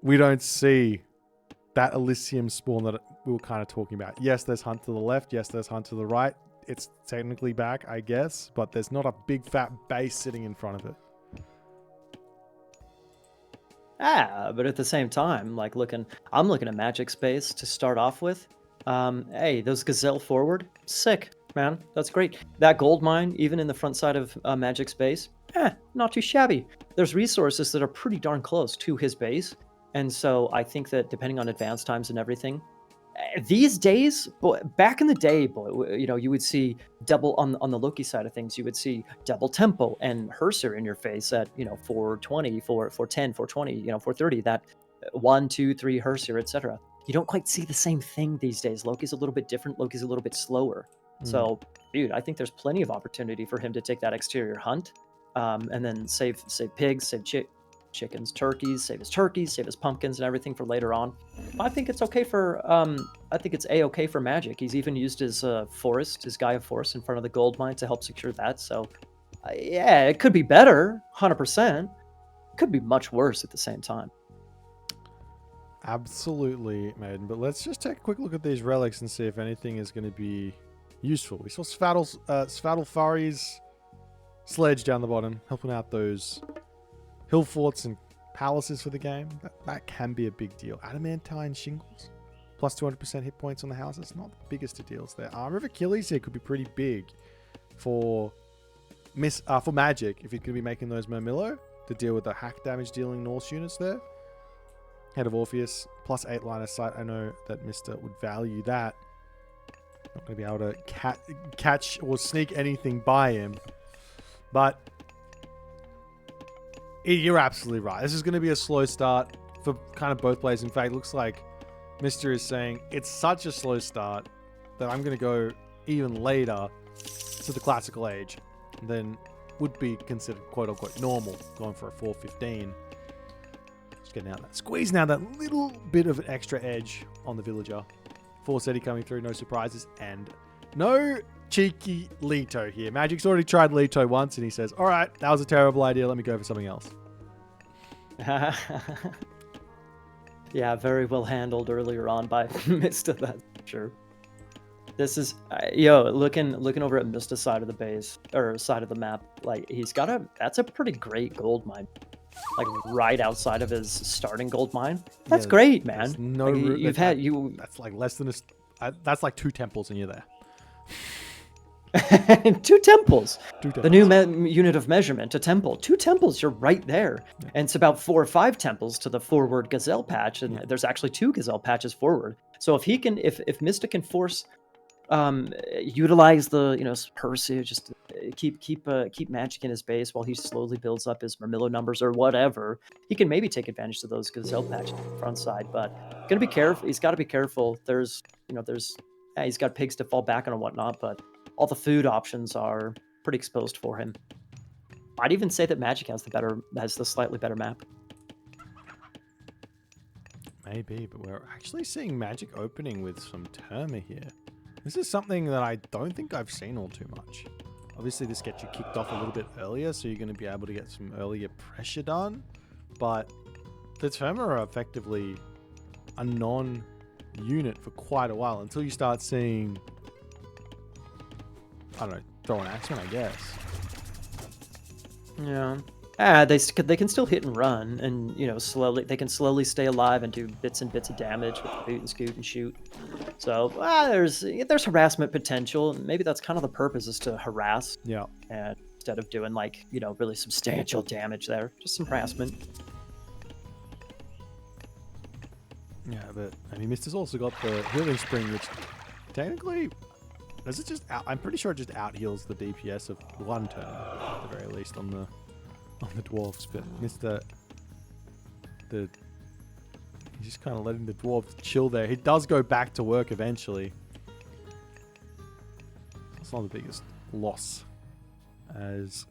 we don't see that Elysium spawn that we were kind of talking about. Yes, there's Hunt to the left. Yes, there's Hunt to the right. It's technically back, I guess. But there's not a big fat base sitting in front of it. But at the same time, like I'm looking at Magic Space to start off with. Hey, those Gazelle forward, sick, man. That's great. That gold mine, even in the front side of Magic Space, not too shabby. There's resources that are pretty darn close to his base. And so I think that depending on advance times and everything, these days, back in the day, you would see double on the Loki side of things. You would see double tempo and Herser in your face at 420, 410, 420, 430. That 1, 2, 3 Herser, etc. You don't quite see the same thing these days. Loki's a little bit different. Loki's a little bit slower. So, dude, I think there's plenty of opportunity for him to take that exterior hunt, and then save pigs, save chickens, turkeys, save his pumpkins and everything for later on. I think it's okay for I think it's a-okay for Magic. He's even used his his Gaia Forest in front of the gold mine to help secure that. So yeah, it could be better, 100%. Could be much worse at the same time. Absolutely, Maiden. But let's just take a quick look at these relics and see if anything is going to be useful. We saw Svadilfari's sledge down the bottom, helping out those hill forts and palaces for the game. That can be a big deal. Adamantine shingles, plus 200% hit points on the houses. Not the biggest of deals there. Armor of Achilles here could be pretty big for Magic if he's going to be making those Murmillo to deal with the hack damage dealing Norse units there. Head of Orpheus, plus 8 line of sight. I know that Mista would value that. Not going to be able to catch or sneak anything by him. But you're absolutely right. This is going to be a slow start for kind of both players. In fact, it looks like Mr. is saying it's such a slow start that I'm going to go even later to the classical age than would be considered quote-unquote normal, going for a 4:15. Just getting out that squeeze now, that little bit of an extra edge on the villager. Forseti coming through, no surprises, and no cheeky Leto here. Magic's already tried Leto once, and he says, all right, that was a terrible idea. Let me go for something else. Yeah, very well handled earlier on by Mista, that's sure. This is, looking over at Mista's side of the base, or side of the map, like, that's a pretty great gold mine. Like, right outside of his starting gold mine. That's great, man. No like, That's like less than that's like 2 temples and you're there. 2 temples. 2 temples. The new unit of measurement, a temple. 2 temples, you're right there. Yeah. And it's about 4 or 5 temples to the forward Gazelle patch, and there's actually 2 Gazelle patches forward. So if Mista can force, utilize the Percy, just keep Magic in his base while he slowly builds up his Murmillo numbers or whatever, he can maybe take advantage of those Gazelle patches on the front side. But gonna be careful. He's got to be careful. He's got pigs to fall back on and whatnot, but all the food options are pretty exposed for him. I'd even say that Magic has the slightly better map. Maybe, but we're actually seeing Magic opening with some Terma here. This is something that I don't think I've seen all too much. Obviously, this gets you kicked off a little bit earlier, so you're going to be able to get some earlier pressure done. But the Terma are effectively a non-unit for quite a while until you start seeing, I don't know, throw an axeman, I guess. Yeah. They can still hit and run, and they can slowly stay alive and do bits and bits of damage with boot and scoot and shoot. So there's harassment potential, and maybe that's kind of the purpose, is to harass. Yeah. And instead of doing really substantial damage there, just some harassment. Yeah, but Mista's also got the healing spring, which technically I'm pretty sure it just out heals the DPS of 1 turn at the very least on the dwarves, but Mista, he's just kind of letting the dwarves chill there. He does go back to work eventually. It's not the biggest loss. As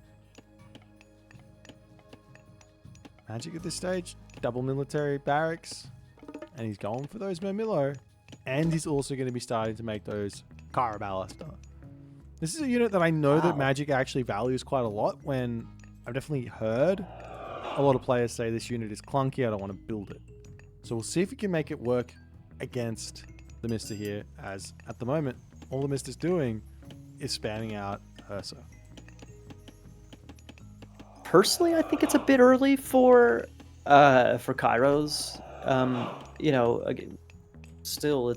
Magic at this stage, double military barracks, and he's going for those Mermillo, and he's also going to be starting to make those Caraballister. This is a unit that I know that Magic actually values quite a lot, when I've definitely heard a lot of players say this unit is clunky, I don't want to build it. So we'll see if we can make it work against the Mista here, as at the moment, all the Mista's doing is spamming out Ursa. Personally, I think it's a bit early for Kairos. You know, still,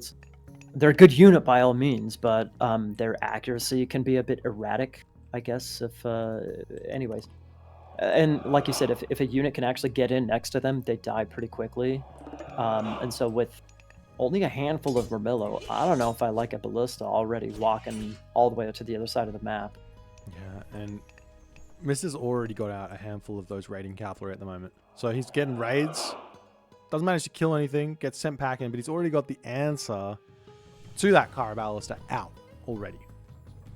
they're a good unit by all means, but their accuracy can be a bit erratic, I guess. Anyways, and like you said, if a unit can actually get in next to them, they die pretty quickly. And so with only a handful of Mermillo, I don't know if I like a Ballista already walking all the way up to the other side of the map. Yeah, and Mista's already got out a handful of those raiding cavalry at the moment. So he's getting raids, doesn't manage to kill anything, gets sent packing, but he's already got the answer to that Caraballister out already.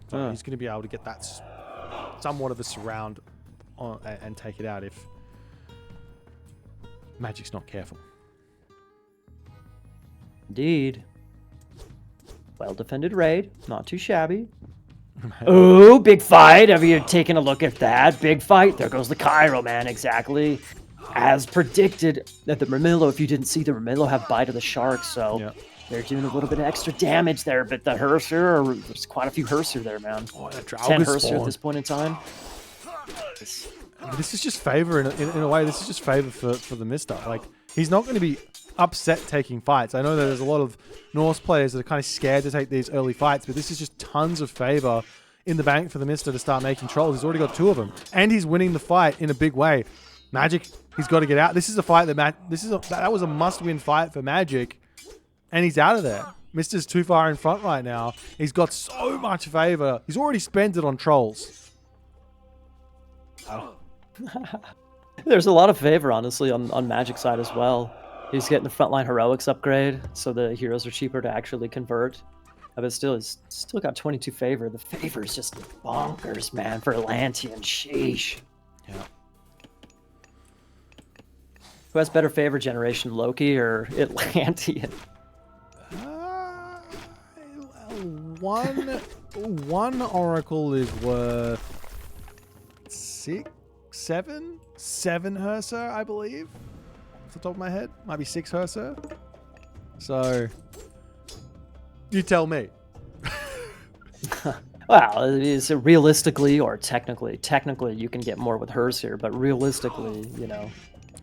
So he's going to be able to get that somewhat of a surround on, and take it out if Magic's not careful. Indeed. Well-defended raid, not too shabby. Ooh, big fight. Have you taken a look at that? Big fight. There goes the Cairo, man. Exactly as predicted. That the Mermillo, if you didn't see, the Mermillo have Bite of the Shark, so they're doing a little bit of extra damage there. But the Herser, there's quite a few Herser there, man. Oh, 10 Herser at this point in time. This is just favor in a way. This is just favor for the Mista. Like, he's not going to be upset taking fights. I know that there's a lot of Norse players that are kind of scared to take these early fights, but this is just tons of favor in the bank for the Mista to start making trolls. He's already got 2 of them, and he's winning the fight in a big way. Magic, he's got to get out. This is a fight that was a must-win fight for Magic, and he's out of there. Mista's too far in front right now. He's got so much favor. He's already spent it on trolls. Oh. There's a lot of favor, honestly, on Magic side as well. He's getting the frontline heroics upgrade, so the heroes are cheaper to actually convert. But still, he's still got 22 favor. The favor is just bonkers, man, for Atlantean. Sheesh. Yeah. Who has better favor generation, Loki or Atlantean? One Oracle is worth 7 Herser, I believe. Off the top of my head, might be 6 Herser. So, you tell me. Well, is it realistically or technically? Technically, you can get more with Herser, but realistically, you know,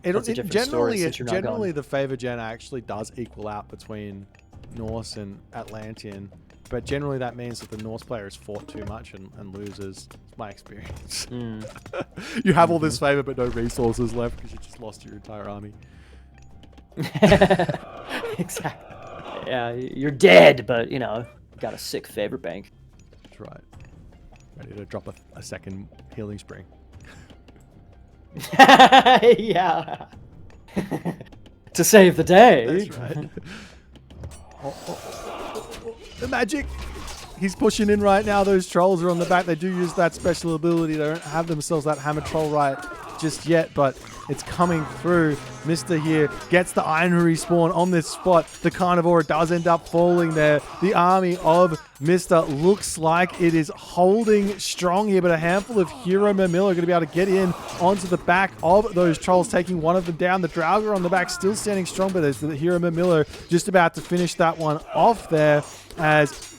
it's a different story since you're not generally going. the favor gen actually does equal out between Norse and Atlantean. But generally that means that the Norse player has fought too much and loses. It's my experience. You have all this favor but no resources left because you just lost your entire army. Exactly. Yeah, you're dead, but, you know, got a sick favor bank. That's right. Ready to drop a second healing spring. Yeah. To save the day. That's right. The Magic. He's pushing in right now. Those trolls are on the back. They do use that special ability. They don't have themselves that hammer troll right just yet, but it's coming through. Mista here gets the Iron respawn on this spot. The Carnivore does end up falling there. The army of Mista looks like it is holding strong here, but a handful of Hero Mermillo are going to be able to get in onto the back of those trolls, taking one of them down. The Draugr on the back still standing strong, but there's the Hero Mermillo just about to finish that one off there, as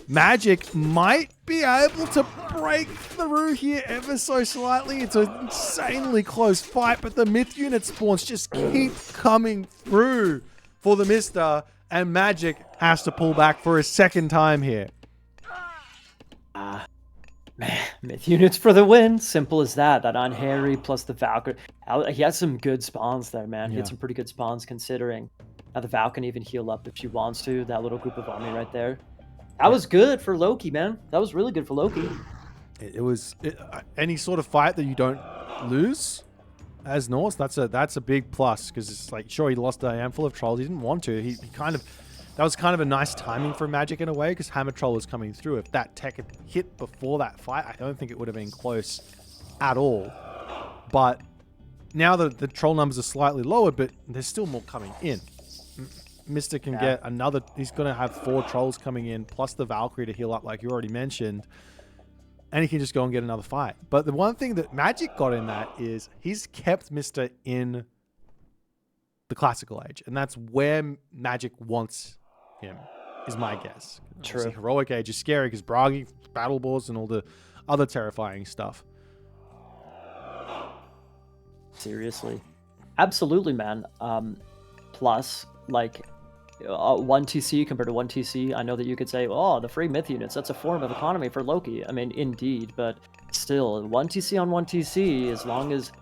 Magic might be able to break through here ever so slightly. It's an insanely close fight, but the Myth unit spawns just keep coming through for the Mista, and Magic has to pull back for a second time here. Man, Myth units for the win. Simple as that. That on Harry plus the Valkyrie. He has some good spawns there, man. He had some pretty good spawns considering. Now the Val can even heal up if she wants to. That little group of army right there. That was good for Loki, man. That was really good for Loki. It was any sort of fight that you don't lose as Norse. That's a big plus, because it's like, sure, he lost a handful of trolls. He didn't want to. He kind of that was kind of a nice timing for Magic in a way, because Hammer Troll was coming through. If that tech had hit before that fight, I don't think it would have been close at all. But now the troll numbers are slightly lower, but there's still more coming in. Mista can get another... He's going to have 4 trolls coming in, plus the Valkyrie to heal up, like you already mentioned. And he can just go and get another fight. But the one thing that Magic got in that is he's kept Mista in the classical age. And that's where Magic wants him, is my guess. True. Obviously, heroic age is scary because Bragi, battle boards, and all the other terrifying stuff. Seriously. Absolutely, man. Plus, like, 1 TC compared to 1 TC, I know that you could say, oh, the free myth units, that's a form of economy for Loki. I mean, indeed, but still, 1 TC on 1 TC, as long as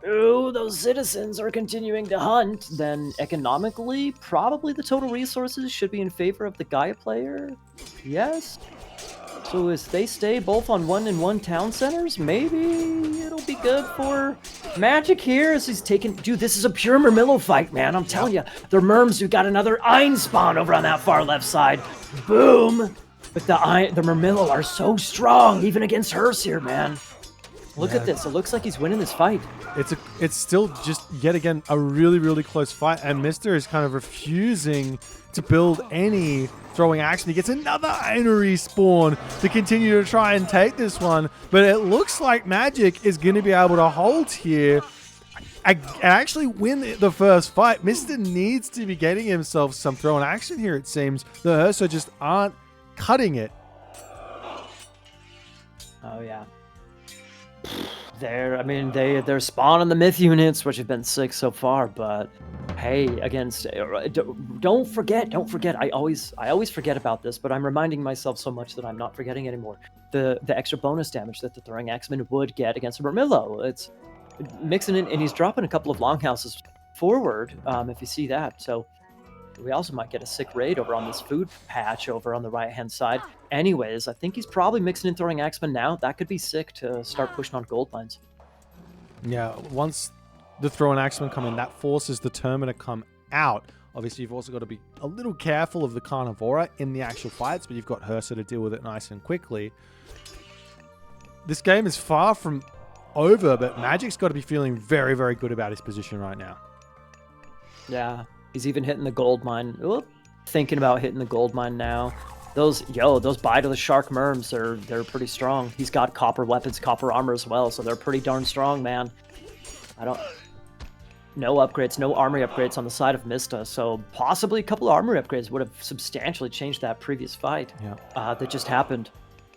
those citizens are continuing to hunt, then economically, probably the total resources should be in favor of the Gaia player. Yes. So as they stay both on 1 and 1 town centers, maybe it'll be good for Magic here as he's taking... Dude, this is a pure Murmillo fight, man. I'm telling you. The Merms who got another Ein spawn over on that far left side. Boom! But the Murmillo are so strong, even against Herseer, man. Look at this. It looks like he's winning this fight. It's still just, yet again, a really, really close fight. And Mista is kind of refusing to build any throwing action. He gets another Einery spawn to continue to try and take this one. But it looks like Magic is going to be able to hold here and actually win the first fight. Mista needs to be getting himself some throwing action here, it seems. The Ursa just aren't cutting it. Oh, yeah. They're spawning the myth units, which have been sick so far, but hey, against don't forget, I always forget about this, but I'm reminding myself so much that I'm not forgetting anymore. The extra bonus damage that the throwing axeman would get against a Murmillo. It's mixing in, and he's dropping a couple of longhouses forward, if you see that. So we also might get a sick raid over on this food patch over on the right-hand side. Anyways, I think he's probably mixing in throwing axeman now. That could be sick to start pushing on gold lines. Yeah, once the throwing axeman come in, that forces the Termina to come out. Obviously, you've also got to be a little careful of the Carnivora in the actual fights, but you've got Hersa to deal with it nice and quickly. This game is far from over, but Magic's got to be feeling very, very good about his position right now. Yeah. He's even hitting the gold mine. Oop, thinking about hitting the gold mine now. Those Bite of the Shark Merms, they're pretty strong. He's got copper weapons, copper armor as well, so they're pretty darn strong, man. No upgrades, no armory upgrades on the side of Mista, so possibly a couple of armory upgrades would have substantially changed that previous fight that just happened.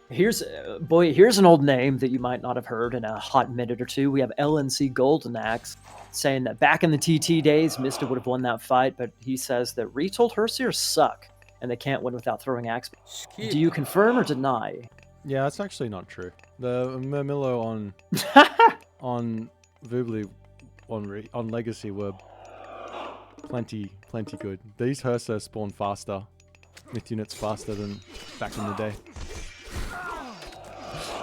Here's an old name that you might not have heard in a hot minute or two. We have LNC Golden Axe saying that back in the TT days, Mista would have won that fight, but he says that retold Herseer suck, and they can't win without throwing axe. Do you confirm or deny? Yeah, that's actually not true. The Murmillo on Vubli on Legacy were plenty good. These Hersa spawn faster, myth units faster than back in the day.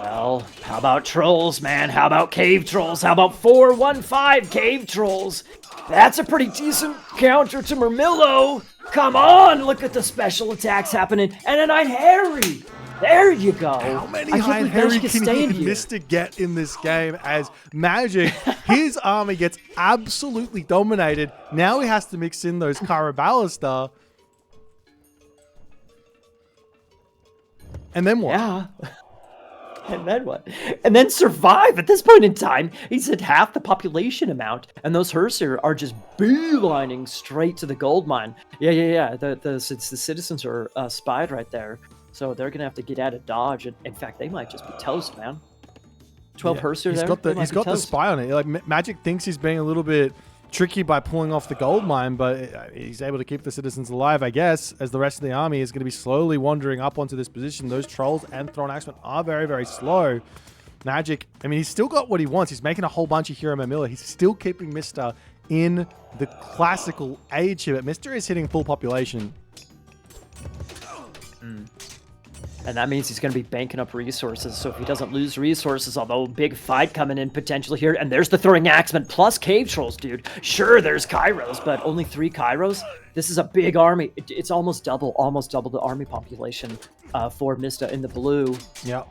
Well, how about trolls, man? How about cave trolls? How about 4-1-5 cave trolls? That's a pretty decent counter to Murmillo. Come on, look at the special attacks happening. And a Night Harry. There you go. How many Night Harry can Mista get in this game as Magic, his army gets absolutely dominated. Now he has to mix in those Karabalista. And then what? Yeah. And then what? And then survive. At this point in time, he's at half the population amount, and those Herseer are just beelining straight to the gold mine. Yeah. The citizens are spied right there, so they're gonna have to get out of Dodge. And in fact, they might just be toast, man. 12 Herseer there. He's got the spy on it. Like Magic thinks he's being a little bit tricky by pulling off the gold mine, but he's able to keep the citizens alive, I guess, as the rest of the army is going to be slowly wandering up onto this position. Those trolls and thrown axemen are very, very slow. Magic, I mean, he's still got what he wants. He's making a whole bunch of Hero Murmillo. He's still keeping Mista in the classical age here, but Mista is hitting full population. And that means he's going to be banking up resources. So if he doesn't lose resources, although big fight coming in potentially here, and there's the throwing axeman plus cave trolls, dude. Sure, there's Kairos, but only 3 Kairos. This is a big army. It's almost double the army population for Mista in the blue. Yep.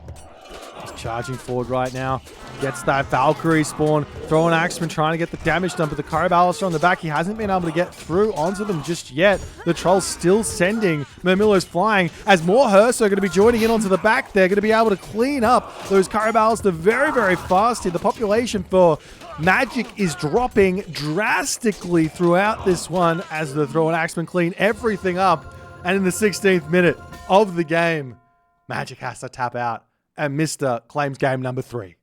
He's charging forward right now. Gets that Valkyrie spawn. Throwing Axeman trying to get the damage done, but the Karabalis on the back. He hasn't been able to get through onto them just yet. The Troll's still sending Murmillo's flying as more Hearse are going to be joining in onto the back. They're going to be able to clean up those Karabalis. They're very, very fast here. The population for Magic is dropping drastically throughout this one as the Throwing Axeman clean everything up. And in the 16th minute of the game, Magic has to tap out. And Mista claims game number 3.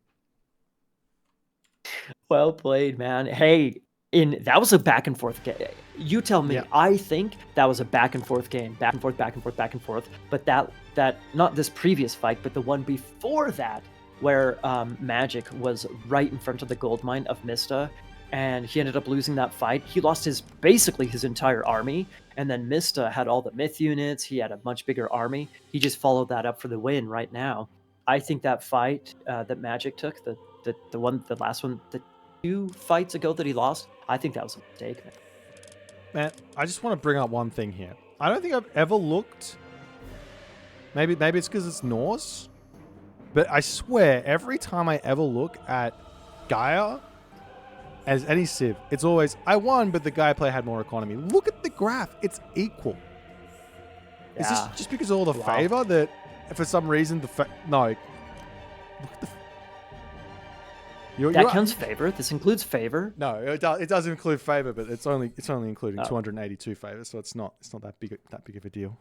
Well played, man. Hey, that was a back and forth game. You tell me. Yeah. I think that was a back and forth game. Back and forth, back and forth, back and forth. But that not this previous fight, but the one before that, where Magic was right in front of the gold mine of Mista, and he ended up losing that fight. He lost basically his entire army, and then Mista had all the myth units. He had a much bigger army. He just followed that up for the win right now. I think that fight that Magic took, the last one, the 2 fights ago that he lost, I think that was a mistake. Man, I just want to bring up one thing here. I don't think I've ever looked. Maybe it's because it's Norse, but I swear every time I ever look at Gaia as any Civ, it's always I won, but the Gaia player had more economy. Look at the graph; it's equal. Yeah. Is this just because of all the favor that? For some reason, no. Look at that counts favor. This includes favor. No, it does include favor, but it's only including 282 favors, so it's not that big of a deal.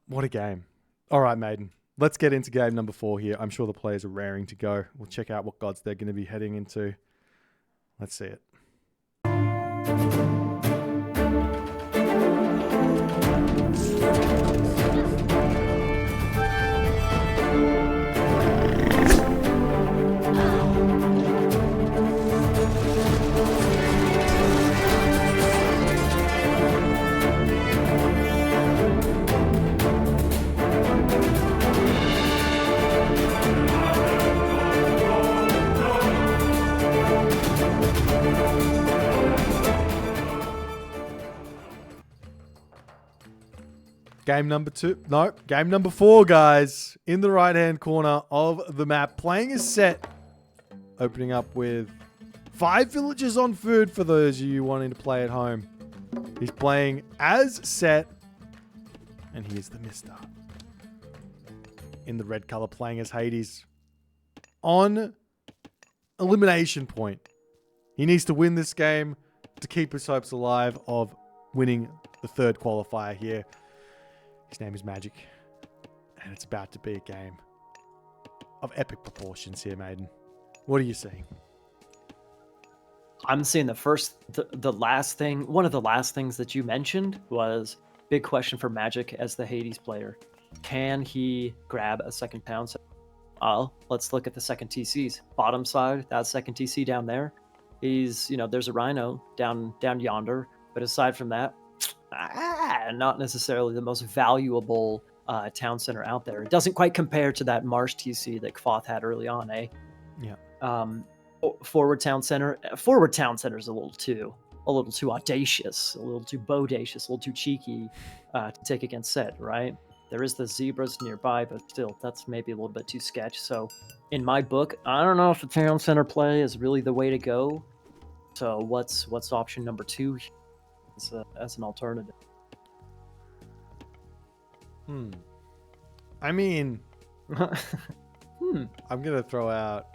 What a game! All right, Maiden. Let's get into game number 4 here. I'm sure the players are raring to go. We'll check out what gods they're going to be heading into. Let's see it. Game number 2. No, game number 4, guys. In the right-hand corner of the map. Playing his set. Opening up with 5 villages on food for those of you wanting to play at home. He's playing as set. And here's the Mista. In the red color, playing as Hades. On elimination point. He needs to win this game to keep his hopes alive of winning the 3rd qualifier here. His name is Magic, and it's about to be a game of epic proportions here, Maiden. What are you seeing? I'm seeing the last thing. One of the last things that you mentioned was big question for Magic as the Hades player. Can he grab a second town? Let's look at the second TCs. Bottom side, that second TC down there. There's a Rhino down yonder, but aside from that, not necessarily the most valuable town center out there. It doesn't quite compare to that Marsh TC that Kvoth had early on, eh? Yeah. Forward town center is a little too audacious, a little too bodacious, a little too cheeky to take against Set, right? There is the zebras nearby, but still, that's maybe a little bit too sketch. So, in my book, I don't know if the town center play is really the way to go. So, what's option number 2 as an alternative? I mean, I'm going to throw out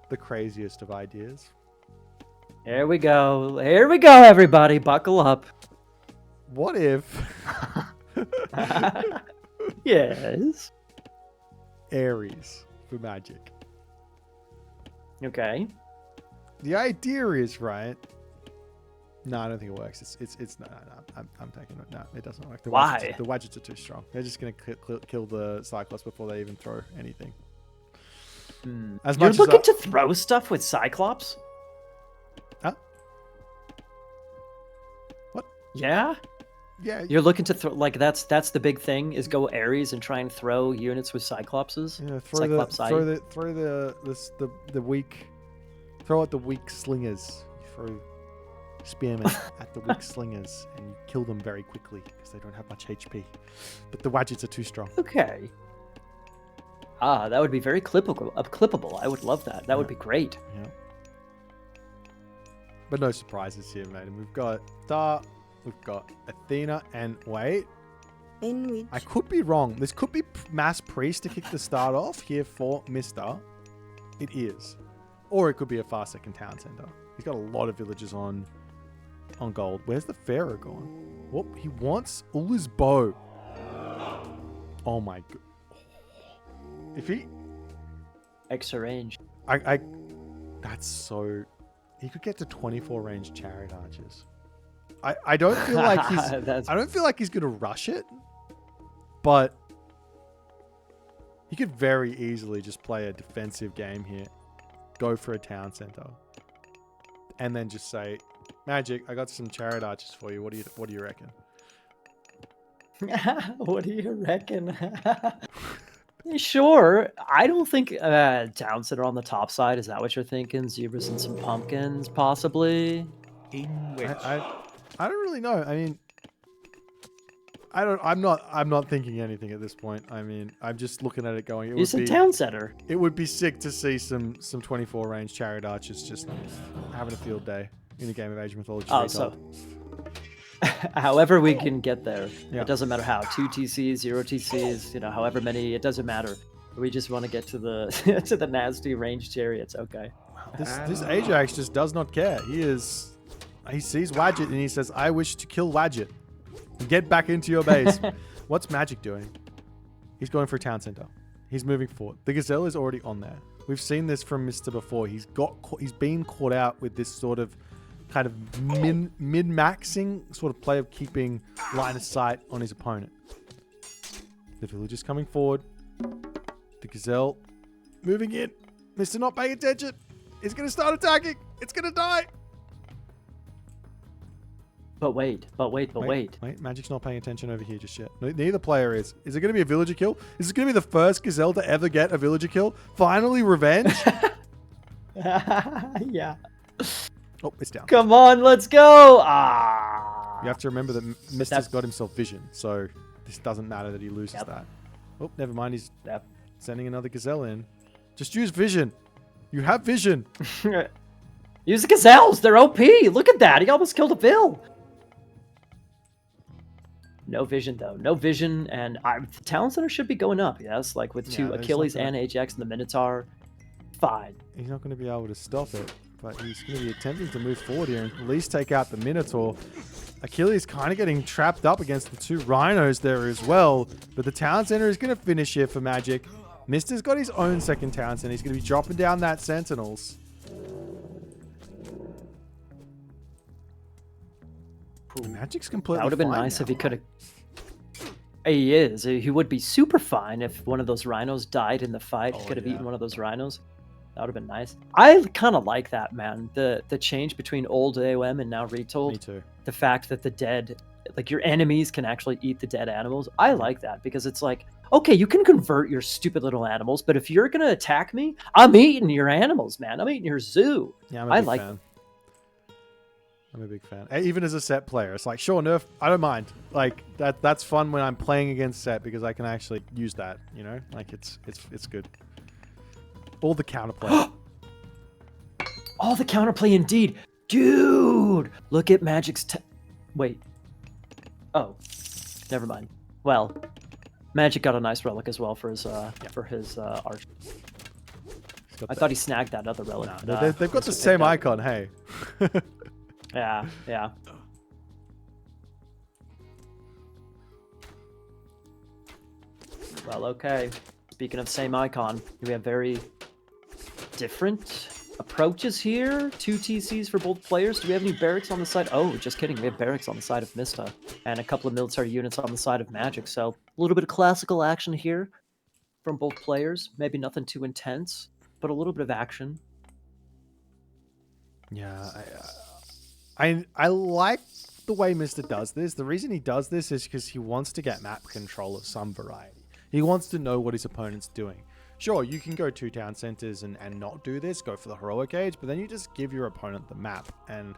the craziest of ideas. Here we go, everybody. Buckle up. What if... Yes. Ares for Magic. Okay. The idea is, right... No, I don't think it works. It's no. I'm taking it. No, it doesn't work. Why? The Wadgets are too strong. They're just going to kill the Cyclops before they even throw anything. As You're much looking as to throw stuff with Cyclops? Huh? What? Yeah? Yeah, You're looking to throw like that's the big thing is go Ares and try and throw units with Cyclopses. yeah. Cyclopsi. The weak. Throw at the weak slingers. You throw spearmen at the weak slingers, and you kill them very quickly because they don't have much HP. But the Wadgets are too strong. Okay. Ah, that would be very clippable. I would love that. That would be great. Yeah. But no surprises here, mate. And we've got Star, we've got Athena, and wait. In which? I could be wrong. This could be Mass Priest to kick the start off here for Mista. It is. Or it could be a fast second town center. He's got a lot of villagers on gold. Where's the Pharaoh gone? Whoop, he wants Ulu's bow. Oh my god. If he... Extra range. That's so... He could get to 24 range chariot archers. I don't feel like he's... I don't feel like he's going to rush it. But... He could very easily just play a defensive game here. Go for a town center. And then just say, Magic, I got some chariot archers for you. What do you reckon? What do you reckon? Sure. I don't think town center on the top side. Is that what you're thinking? Zebras and some pumpkins, possibly. In which I don't really know. I mean, I'm not thinking anything at this point. I mean, I'm just looking at it going. It's a town center. It would be sick to see some 24 range chariot archers just having a field day in a game of Age of Mythology. Oh, so however we can get there. Yeah. It doesn't matter how. 2 TCs, 0 TCs, however many, it doesn't matter. We just want to get to the to the nasty range chariots. Okay. This Ajax just does not care. He sees Wadget and he says, I wish to kill Wadget. Get back into your base. What's Magic doing? He's going for a town center. He's moving forward. The Gazelle is already on there. We've seen this from Mista before. He's been caught out with this sort of kind of min-maxing sort of play of keeping line of sight on his opponent. The villagers coming forward. The Gazelle moving in. Mista not paying attention. He's going to start attacking. It's going to die. But wait. Magic's not paying attention over here just yet. Neither player is. Is it going to be a villager kill? Is it going to be the first Gazelle to ever get a villager kill? Finally, revenge? Yeah. Oh, it's down. Come on, let's go. Ah. You have to remember that Mista's got himself vision, so this doesn't matter that he loses that. Oh, never mind. He's sending another Gazelle in. Just use vision. You have vision. Use the Gazelles. They're OP. Look at that. He almost killed a Bill. No vision, though. No vision, and the Talent Center should be going up, yes? Like with two Achilles and Ajax and the Minotaur. Fine. He's not going to be able to stop it, but he's going to be attempting to move forward here and at least take out the Minotaur. Achilles kind of getting trapped up against the two Rhinos there as well, but the Talent Center is going to finish here for Magic. Mista's got his own second Talent Center. He's going to be dropping down that Sentinels. Magic's completely That would have been nice if he could have... He is. He would be super fine if one of those rhinos died in the fight. He could have eaten one of those rhinos. That would have been nice. I kind of like that, man. The change between old AOM and now Retold. Me too. The fact that the dead... Like, your enemies can actually eat the dead animals. I like that because it's like, okay, you can convert your stupid little animals, but if you're going to attack me, I'm eating your animals, man. I'm eating your zoo. Yeah, I'm a big fan. I'm a big fan. Even as a set player, it's like, sure, nerf, I don't mind. Like that's fun when I'm playing against set because I can actually use that, Like it's good. All the counterplay. All the counterplay indeed. Dude, look at Magic's wait. Oh. Never mind. Well, Magic got a nice relic as well for his arch. I thought he snagged that other relic. No, they've got the same icon, hey. Yeah. Well, okay. Speaking of same icon, we have very different approaches here. 2 TCs for both players. Do we have any barracks on the side? Oh, just kidding. We have barracks on the side of Mista and a couple of military units on the side of Magic. So a little bit of classical action here from both players. Maybe nothing too intense, but a little bit of action. Yeah, I like the way Mista does this. The reason he does this is because he wants to get map control of some variety. He wants to know what his opponent's doing. Sure, you can go 2 town centers and not do this, go for the heroic age, but then you just give your opponent the map. And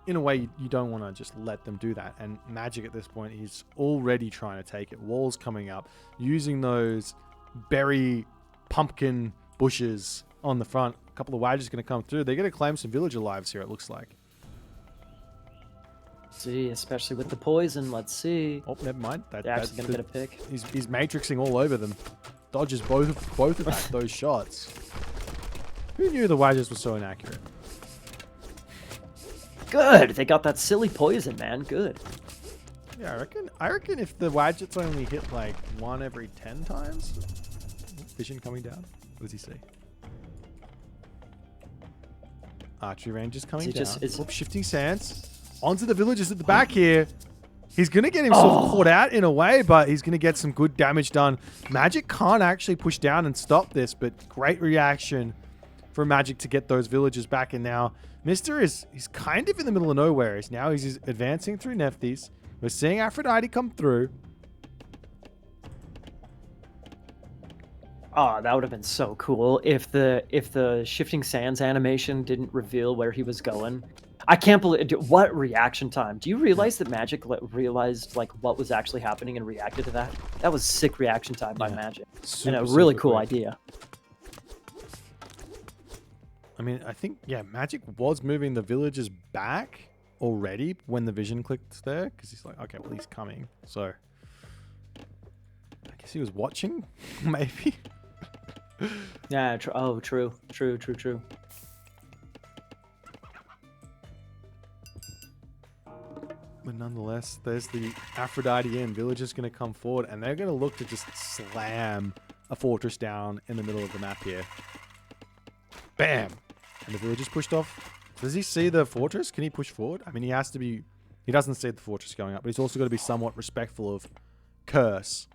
in a way, you don't want to just let them do that. And Magic at this point, he's already trying to take it. Walls coming up, using those berry pumpkin bushes on the front. A couple of Wadges going to come through. They're going to claim some villager lives here, it looks like. See, especially with the poison. Let's see. Oh, never mind. They're actually going to get a pick. He's matrixing all over them. Dodges both of those shots. Who knew the Wadges were so inaccurate? Good. They got that silly poison, man. Good. Yeah, I reckon if the Wadgets only hit like 1 every 10 times. Vision coming down. What does he see? Archery range is coming down. Shifting sands. Onto the villagers at the back here. He's going to get himself caught out in a way, but he's going to get some good damage done. Magic can't actually push down and stop this, but great reaction for Magic to get those villagers back. And now Mista he's kind of in the middle of nowhere. He's advancing through Nephthys. We're seeing Aphrodite come through. Oh, that would have been so cool if the shifting sands animation didn't reveal where he was going. I can't believe what reaction time. Do you realize that Magic realized like what was actually happening and reacted to that? That was sick reaction time by Magic. And a really cool idea. I mean, I think Magic was moving the villagers back already when the vision clicked there because he's like, okay, well he's coming. So I guess he was watching, maybe. Yeah. True. But nonetheless, there's the Aphrodite in. Villagers going to come forward, and they're going to look to just slam a fortress down in the middle of the map here. Bam! And the villagers pushed off. Does he see the fortress? Can he push forward? I mean, he has to be... He doesn't see the fortress going up, but he's also got to be somewhat respectful of Curse.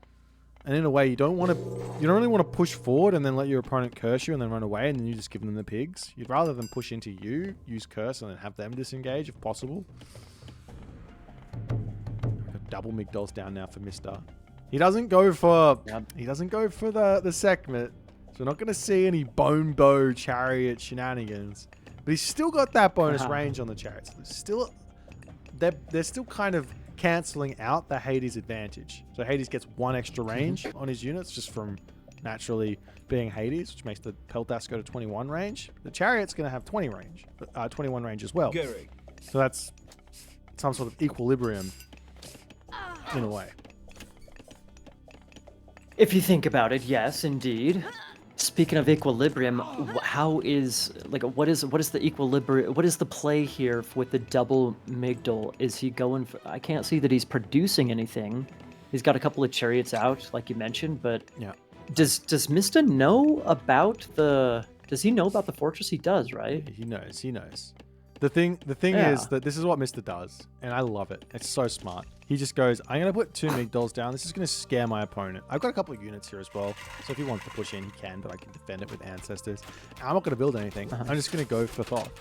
And in a way, you don't really want to push forward and then let your opponent curse you and then run away and then you just give them the pigs. You'd rather than push into you, use Curse, and then have them disengage if possible. Double Migdols down now for Mista. He doesn't go for the segment. So we're not going to see any bone bow chariot shenanigans. But he's still got that bonus range on the chariots. They're still kind of cancelling out the Hades advantage. So Hades gets 1 extra range on his units just from naturally being Hades, which makes the Peltas go to 21 range. The chariot's going to have 21 range as well. So that's some sort of equilibrium in a way. If you think about it, yes, indeed. Speaking of equilibrium, what is the equilibrium? What is the play here with the double Migdol? Is he going for? I can't see that he's producing anything. He's got a couple of chariots out, like you mentioned, but yeah. Does Mista know about the? Does he know about the fortress? He does, right? He knows. The thing is that this is what Mista does, and I love it. It's so smart. He just goes, I'm going to put 2 Migdols down. This is going to scare my opponent. I've got a couple of units here as well, so if he wants to push in, he can, but I can defend it with Ancestors. I'm not going to build anything. I'm just going to go for Thoth.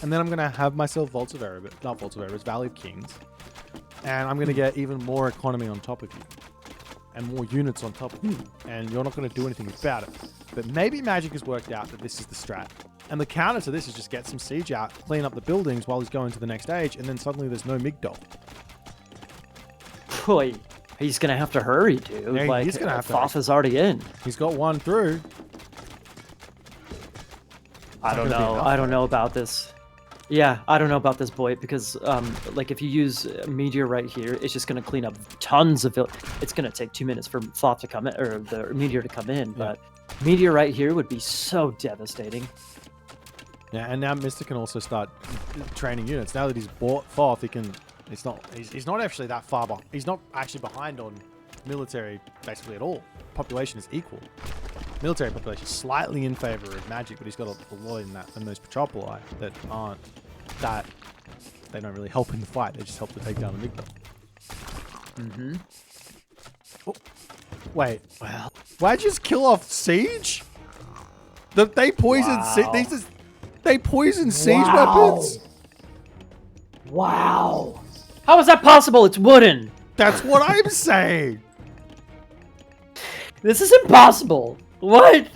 And then I'm going to have myself Vaults of Erebus, not Vaults of Erebus, Valley of Kings. And I'm going to get even more economy on top of you. And more units on top of you. And you're not going to do anything about it. But maybe Magic has worked out that this is the strat. And the counter to this is just get some siege out, clean up the buildings while he's going to the next age, and then suddenly there's no Migdol. Boy, he's gonna have to hurry, dude. Yeah, like, he's gonna have to. Thoth is already in. He's got 1 through. I don't know about this. Yeah, I don't know about this, Boit, because like if you use Meteor right here, it's just gonna clean up tons of. It's gonna take 2 minutes for Thoth to come in, or the Meteor to come in, but Meteor right here would be so devastating. Yeah, and now Mista can also start training units. Now that he's bought Thoth, he can. He's not actually that far behind. He's not actually behind on military basically at all. Population is equal. Military population is slightly in favor of Magic, but he's got a lot in those Petropoli that aren't that. They don't really help in the fight. They just help to take down the Migdol. Oh, wait. Well, why'd you just kill off Siege? They poison. They poison siege weapons. Wow. How is that possible? It's wooden. That's what I'm saying. This is impossible. What?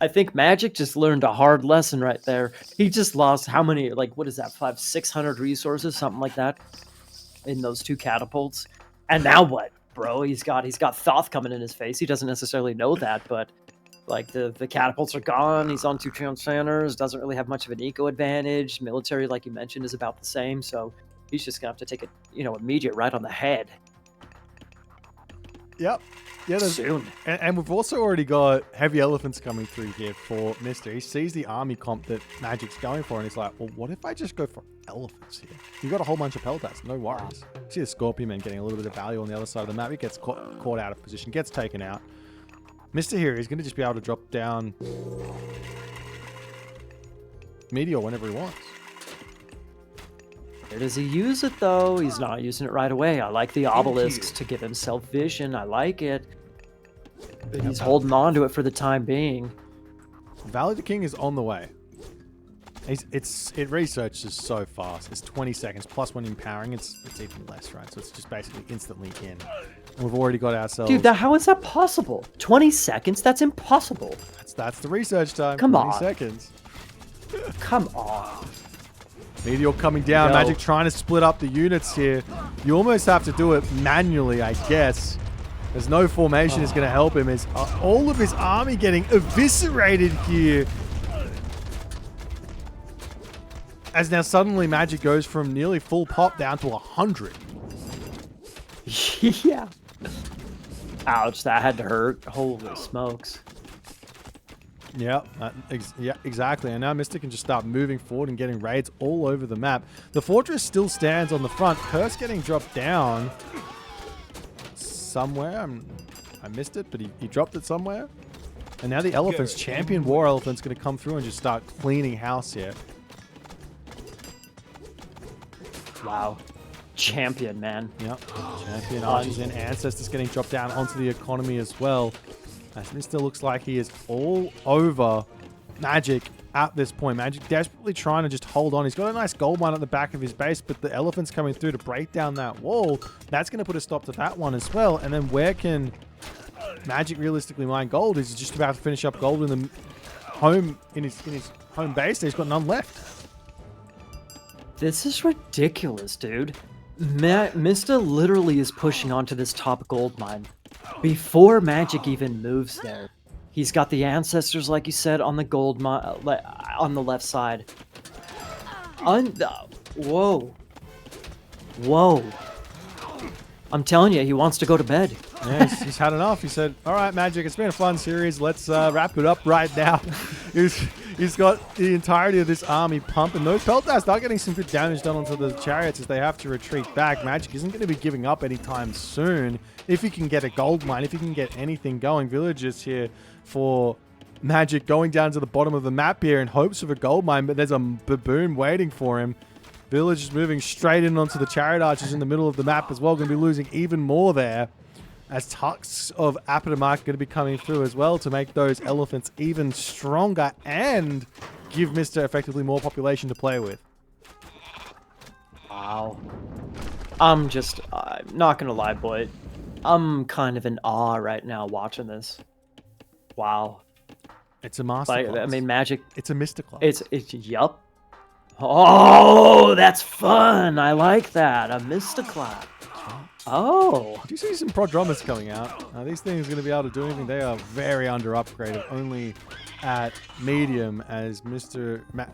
I think Magic just learned a hard lesson right there. He just lost how many, like, what is that, 600 resources, something like that, in those 2 catapults. And now what, bro? He's got Thoth coming in his face. He doesn't necessarily know that, but like the catapults are gone. He's on 2 transcenders. Doesn't really have much of an eco advantage. Military, like you mentioned, is about the same. So he's just gonna have to take a immediate right on the head. Yep. Yeah, soon. And we've also already got heavy elephants coming through here for Mista. He sees the army comp that Magic's going for, and he's like, well, what if I just go for elephants here? You got a whole bunch of peltas, no worries. See the Scorpion Man getting a little bit of value on the other side of the map. He gets caught out of position, gets taken out. Mista here, he's going to just be able to drop down Meteor whenever he wants. Where does he use it, though? He's not using it right away. I like the obelisks to give himself vision. I like it. But he's holding on to it for the time being. Valley of the King is on the way. It researches so fast. It's 20 seconds plus when empowering. It's even less, right? So it's just basically instantly in. And we've already got ourselves. Dude, how is that possible? 20 seconds? That's impossible. That's the research time. Come 20 on. seconds. Come on. Meteor coming down. Magic trying to split up the units here. You almost have to do it manually, I guess. There's no formation is going to help him. Is all of his army getting eviscerated here? As now suddenly Magic goes from nearly full pop down to 100. Yeah. Ouch, that had to hurt. Holy smokes. Yeah, yeah, exactly. And now Mista can just start moving forward and getting raids all over the map. The fortress still stands on the front. Curse getting dropped down somewhere. I missed it, but he dropped it somewhere. And now the elephants, champion war elephant's going to come through and just start cleaning house here. Wow. Champion, man. Yep. Champion archers in. Ancestors getting dropped down onto the economy as well. As Mista looks like he is all over Magic at this point. Magic desperately trying to just hold on. He's got a nice gold mine at the back of his base, but the elephant's coming through to break down that wall. That's going to put a stop to that one as well. And then where can Magic realistically mine gold? Is he just about to finish up gold in his home base? He's got none left. This is ridiculous, dude. Mista literally is pushing onto this top gold mine before Magic even moves there. He's got the ancestors, like you said, on the gold mine on the left side. Whoa. Whoa. I'm telling you, he wants to go to bed. Yeah, he's had enough. He said, all right, Magic, it's been a fun series. Let's wrap it up right now. He's got the entirety of this army pumping. Those peltas start getting some good damage done onto the chariots as they have to retreat back. Magic isn't going to be giving up anytime soon. If he can get a gold mine, if he can get anything going. Villagers here for Magic going down to the bottom of the map here in hopes of a gold mine, but there's a baboon waiting for him. Villagers moving straight in onto the chariot archers in the middle of the map as well. Going to be losing even more there. As tucks of Apatomark going to be coming through as well to make those elephants even stronger and give Mista effectively more population to play with. Wow. I'm not going to lie, Boit. I'm kind of in awe right now watching this. Wow. It's a masterclass. I mean, Magic. It's a Mista-class. Yup. Oh, that's fun. I like that. A Mista-class. Oh. Do you see some Prodromas coming out? These things are going to be able to do anything. They are very under upgraded, only at medium, as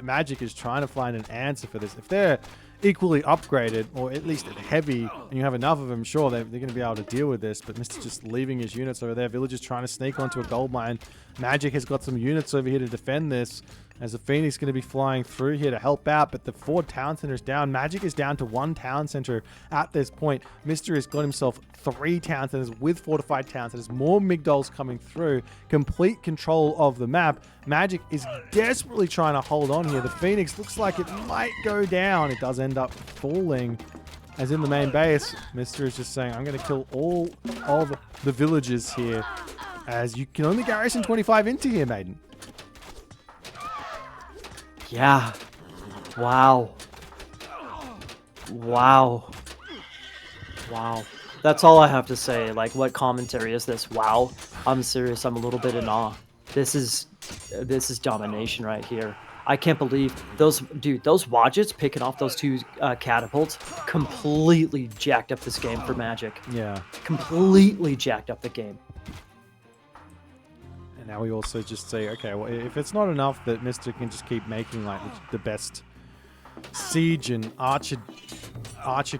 Magic is trying to find an answer for this. If they're equally upgraded, or at least at heavy, and you have enough of them, sure, they're going to be able to deal with this. But Mista's just leaving his units over there. Villagers trying to sneak onto a gold mine. Magic has got some units over here to defend this, as the Phoenix is going to be flying through here to help out, but the 4 town centers down. Magic is down to 1 town center at this point. Mista has got himself 3 town centers with fortified town centers. More Migdols coming through. Complete control of the map. Magic is desperately trying to hold on here. The Phoenix looks like it might go down. It does end up falling. As in the main base, Mista is just saying, I'm going to kill all of the villagers here, as you can only garrison 25 into here, Maiden. Yeah. Wow. Wow. Wow. That's all I have to say. Like, what commentary is this? Wow. I'm serious. I'm a little bit in awe. This is domination right here. I can't believe those Wadgets picking off those two catapults completely jacked up this game for Magic. Yeah. Completely jacked up the game. And now we also just say, okay, well, if it's not enough that Mista can just keep making like the best siege and archer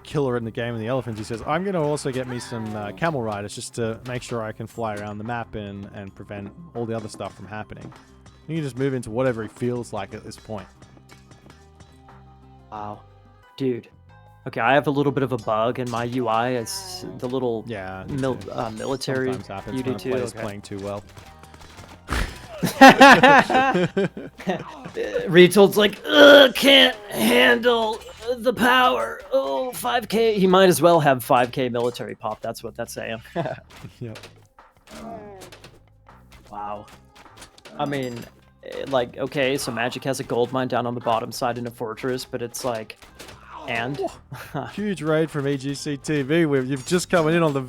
killer in the game in the elephants, he says, I'm going to also get me some camel riders just to make sure I can fly around the map and prevent all the other stuff from happening. You can just move into whatever he feels like at this point. Wow. Dude. Okay, I have a little bit of a bug in my UI. It's the little military. Sometimes happens you do when a too. player's Okay. playing too well. Retold's like, ugh, can't handle the power. Oh, 5k. He might as well have 5k military pop. That's what that's saying. Yep. Wow. I mean, like, okay, so Magic has a gold mine down on the bottom side in a fortress, but it's like, and? Huge raid from EGC TV. You've just coming in on the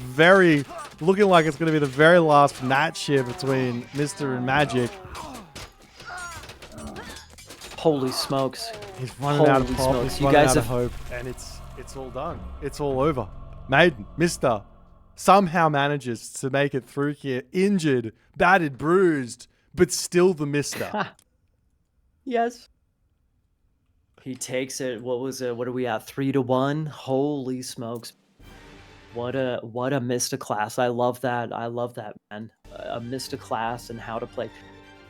looking like it's going to be the very last match here between Mista and Magic. Holy smokes. He's running out of pop. Smokes. He's You running guys out of hope. And it's all done. It's all over. Maiden, Mista, somehow manages to make it through here. Injured, battered, bruised, but still the Mista. Yes. He takes it. What was it? What are we at? 3-1. Holy smokes! What a Mista class. I love that. I love that, man. A Mista class and how to play.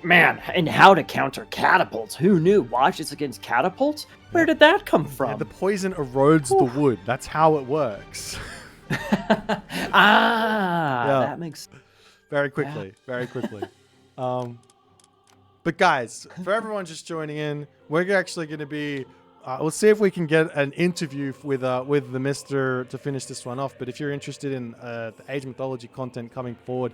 Man, and how to counter catapults. Who knew? Watch it's against catapults. Where did that come from? Yeah, the poison erodes the wood. That's how it works. That makes very quickly. Very quickly. But guys, for everyone just joining in, we're actually going to be. Let's see if we can get an interview with the Mista to finish this one off. But if you're interested in the Age Mythology content coming forward,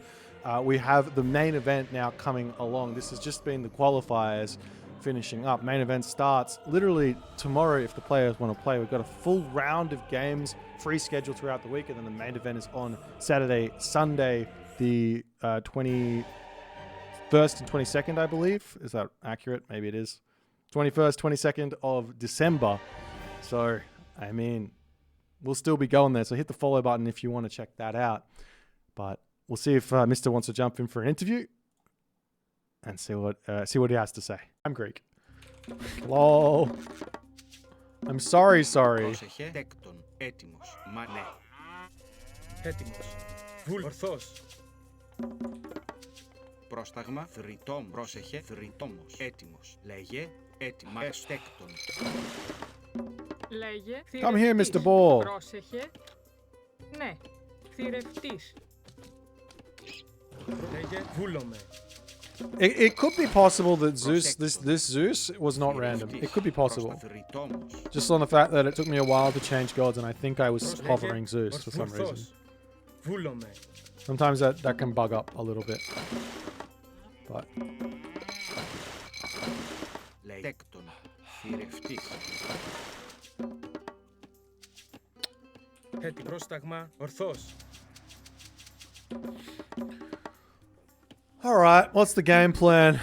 we have the main event now coming along. This has just been the qualifiers finishing up. Main event starts literally tomorrow if the players want to play. We've got a full round of games, free schedule throughout the week, and then the main event is on Saturday, Sunday, the 21st and 22nd, I believe. Is that accurate? Maybe it is. 21st, 22nd of December. So, I mean, we'll still be going there. So hit the follow button if you want to check that out. But we'll see if Mista wants to jump in for an interview and see what he has to say. I'm Greek. Lol. I'm sorry. Έτοιμος. Μα ναι. Έτοιμος. Ορθός. Πρόσταγμα. Θρητόμ. Πρόσεχε. Θρητόμος. Έτοιμος. Λέγε. Έτοιμα. Εστέκτον. Λέγε. Come here, Mr. Ball. Πρόσεχε. Ναι. Θηρευτής. Λέγε. Βούλομαι. It could be possible that this Zeus was not random. It could be possible. Just on the fact that it took me a while to change gods, and I think I was hovering Zeus for some reason. Βούλομαι. Sometimes that can bug up a little bit. But Λέκτον. Θηρευτής. Έτοιμο. Πρόσταγμα. Ορθός. all right, what's the game plan?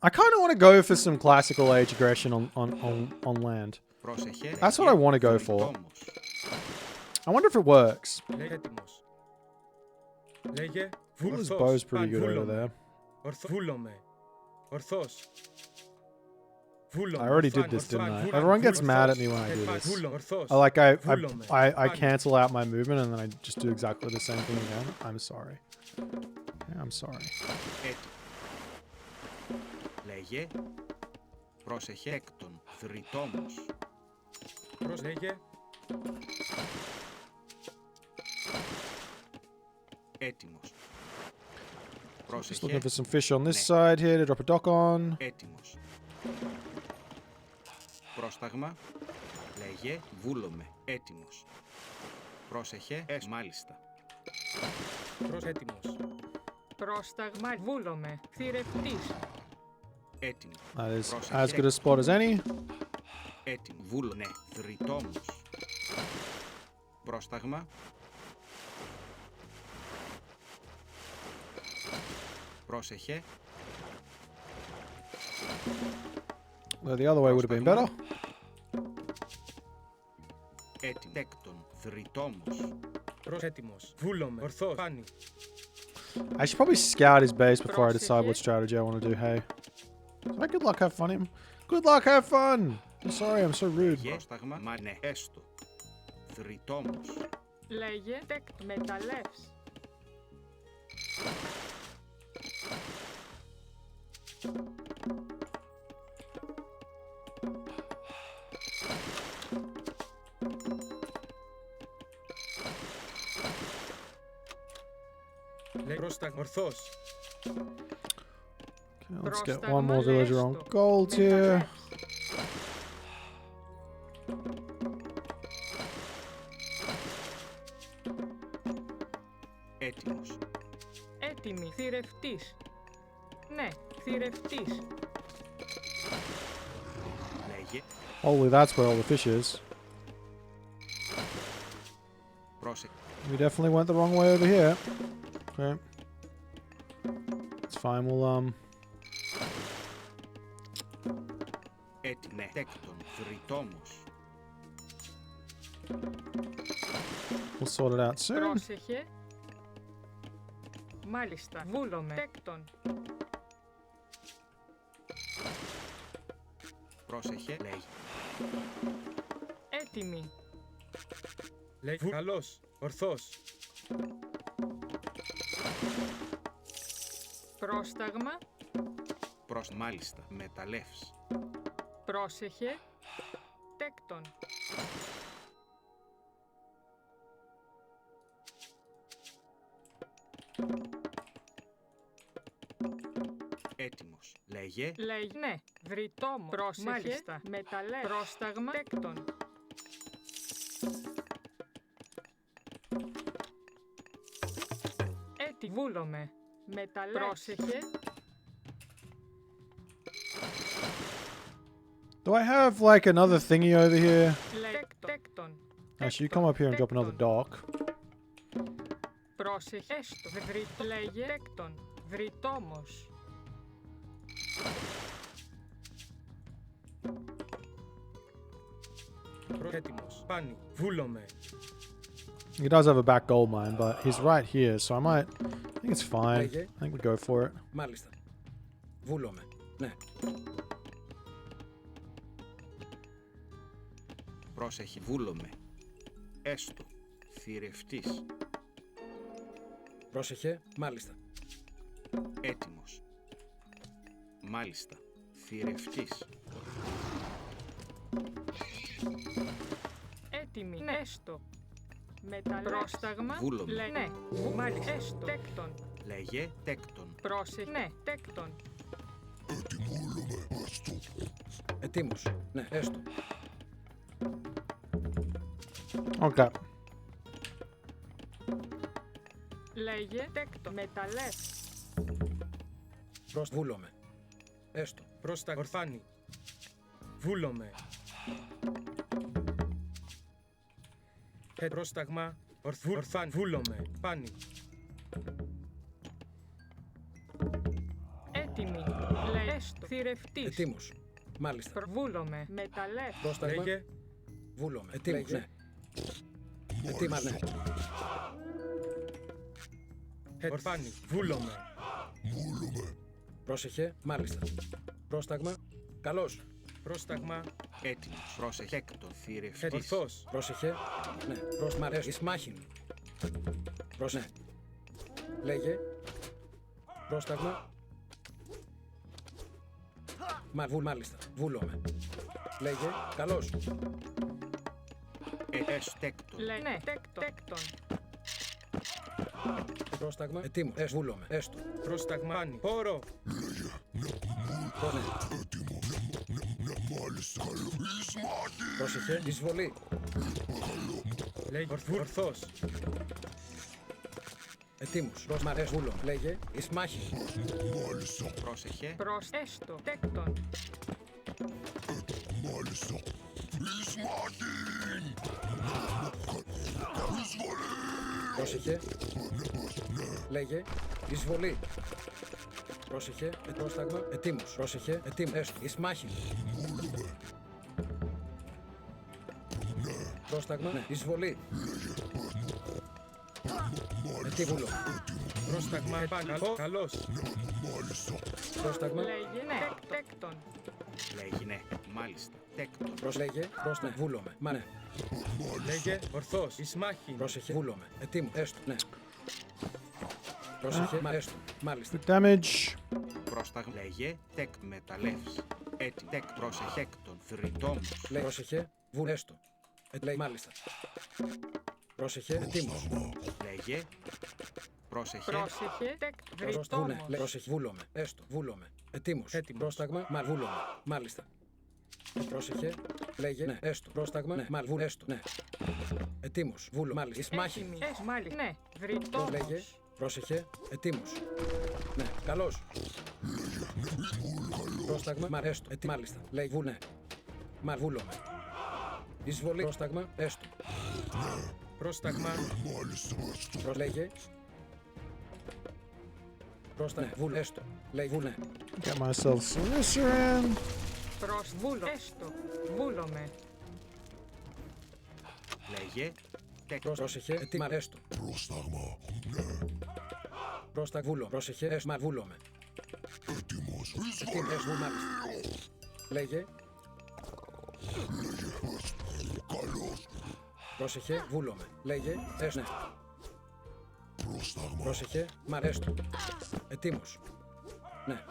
I kind of want to go for some classical age aggression on land. Πρόσεχε. That's what I want to go for. Θρητόμος. I wonder if it works. Λέγε. Έτοιμος. Λέγε. Well, this Ορθός. bow's pretty good over Βούλομαι. there. Βούλομαι. Ορθός. Βούλομαι. I already did this, didn't I? Everyone gets mad at me when I do this. Ορθός. I cancel out my movement and then I just do exactly the same thing again. I'm sorry. Yeah, I'm sorry. Λέγε. Πρόσεχε. Έκτον. Θρητόμος. Λέγε. Έτοιμος. Just looking for some fish on this side here to drop a dock on. Έτοιμος. Πρόσταγμα. Λέγε. Βούλομαι. Έτοιμος. Πρόσεχε. Μάλιστα. Έτοιμος. Πρόσταγμα. Βούλομαι. Θηρευτής. Έτοιμο. That is as good a spot as any. Έτοιμο. Βούλω. Ναι. Θρητόμος. Πρόσταγμα. Πρόσεχε. Well, the other way would have been better. Έτοιμο. Τέκτον. Θρητόμος. Έτοιμος. Βούλομαι. Ορθός. Πάνι. I should probably scout his base before I decide what strategy I want to do, hey. So good luck, have fun him. Good luck, have fun! I'm sorry, I'm so rude. Πρόσταγμα. Μα ναι. Έστω. Θρητόμος. Λέγε τέκτον. Μεταλλεύς. Λέει πρόσταγμα. Ορθός. Okay, let's get one more villager on gold here. Έτοιμος. Έτοιμη. Θηρευτής. Ναι, θηρευτής. Λέγε. Holy, that's where all the fish is. Πρόσεχε. We definitely went the wrong way over here. Okay. It's fine, we'll, Έτοιμο. Ναι. Τέκτον. Θρητόμος. we'll sort it out soon. Πρόσεχε. Μάλιστα. Βούλομαι. Τέκτον. Πρόσεχε. Λέγε. Έτοιμη. Λέει καλός. Ορθός. Πρόσταγμα. Μάλιστα. Μεταλλεύς. Πρόσεχε. Τέκτον. Έτοιμος. Λέγε. Λέγε. Ναι. Βρυτόμο. Πρόσεχε. Μάλιστα. Μεταλλεύς. Πρόσταγμα. Τέκτον. Έτι. Βούλομαι. Μεταλλεύς. Πρόσεχε. Do I have, like, another thingy over here? Τέκτον. Actually, you come up here and drop another dock. Πρόσεχε. Έστω. Λέγε. Τέκτον. Βρυτόμος. Έτοιμος. Πάνι. Βούλομαι. He does have a back gold mine, but he's right here, so I might... I think it's fine. Okay. I think we go for it. Μάλιστα. Βούλομαι. Ναι. Πρόσεχε. Βούλομαι. Έστω. Θηρευτής. Πρόσεχε. Μάλιστα. Έτοιμος. Μάλιστα. Θηρευτής. Έτοιμη. Ναι. Έστω. Πρόσταγμα. Βούλομαι. Ναι. Μάλιστα. Έστω. Τέκτον. Λέγε. Τέκτον. Πρόσεχε. Ναι. Τέκτον. Ετοίμος. Ναι. Έστω. Okay. Λέγε. Τέκτον. Μεταλλεύς. Βούλομαι. Έστω. Πρόσταγμα. Ορφάνι. Βούλομαι. Πρόσταγμα. Ορφάνι. Βούλομαι. Πάνι. Έτοιμη. Λέγε. Έστω. Θηρευτής. Ετοίμος. Μάλιστα. Βούλομαι. Μεταλλεύς. Πρόσταγμα. Λέγε. Βούλομαι. Ετοίμος. Ναι. Ετοίμα. Ναι. Ορφάνι. Βούλομαι. Πρόσεχε. Μάλιστα. Πρόσταγμα. Καλός. Πρόσταγμα. Έτοιμος. Πρόσεχε. Τέκτον. Θηρευτής. Ορθός. Πρόσεχε. Ναι. Πρόσταγμα. Ισμάχιν. Ναι. Λέγε. Πρόσταγμα. Μάλιστα. Βούλομαι. Λέγε. Καλός. Τέκτον. Ναι. Τέκτον. Πρόσταγμα. Ετοίμος. Βούλομαι. Έστω. Πρόσταγμα. Πάνι. Πόρο. Πρόσεχε. Εισβολή. Λέγε. Ορθός. Ετοίμος. Βούλομαι. Λέγε. Ισμάχη. Πρόσεχε. Έστω. Τέκτον. Πρόσεχε. Λέγε. Εισβολή. Πρόσεχε. Πρόσταγμα. Ετοίμος. Πρόσεχε. Ετοίμος. Έστω. Εις μάχη. Πρόσταγμα. Ναι. Εισβολή. Ετοίμουλο. Πρόσταγμα επάνω. Καλώς. Πρόσταγμα. Λέγε ναι. Τέκτον. Λέγει ναι. Μάλιστα. Τέκτον. Πρόσλεγε. Πρόσταγμα. Βούλομαι. Μα ναι. Λέγε ορθώς. Εις μάχη. Πρόσεχε. Βούλομαι. Ετοίμου. Έστω. Ναι. Πρόσεχε. Μα έστω. Μάλιστα. Good damage. Πρόσταγμα. Λέγε τεκ μεταλλεύς. Έτι τεκ πρόσεχε έκτον. Θρητόμος. Λέει. Πρόσεχε. Βούλ. Έστω. Λέει. Μάλιστα. Πρόσεχε. Ετοίμος. Λέγε. Πρόσεχε. Πρόσεχε. Πρόσταγμα. Βούνε. Βρυτόμος. Λέει. Πρόσεχε. Βούλομαι. Έστω. Βούλομαι. Ετοίμος. Έτοιμος. Πρόσταγμα. Μα βούλομαι. Μάλιστα. Πρόσεχε. Λέγε. Ναι. Έστω. Πρόσταγμα. Ναι. Μαλ. Βούλ. Έστω. Ναι. Ετοίμος. Βούλο. Μάλιστα. Εις μάχη. Έτοιμη. Μάλιστα. Ναι. Λέγε. Βρυτόμος. Πρόσεχε. Ετοίμος. Ναι. Καλώς. Πρόσταγμα. Μα έστω. Μάλιστα. Λέει. Βούλ. Ναι. Μα βούλομαι. Εισβολή. Πρόσταγμα. Έστω. Πρόσταγμα. Λέγε. Πρόσταγμα. Ναι. Βούλ. Έστω. Λέει. Βούλ. Ναι. Get myself Slytherin. Προς βούλο. Έστω. Βούλομαι. Λέγε τεκ. Πρόσεχε. Ετοίμα. Έστω. Πρόσταγμα. Βούλο. Πρόσεχε. Έστω. Μα βούλομαι. Έτοιμος. Βούλ. Μάλιστα. Λέγε. Πρόσεχε. Βούλομαι. Λέγε. Έστω. Ναι. Πρόσεχε. Μ' αρέστο. Ετοίμος. Ναι.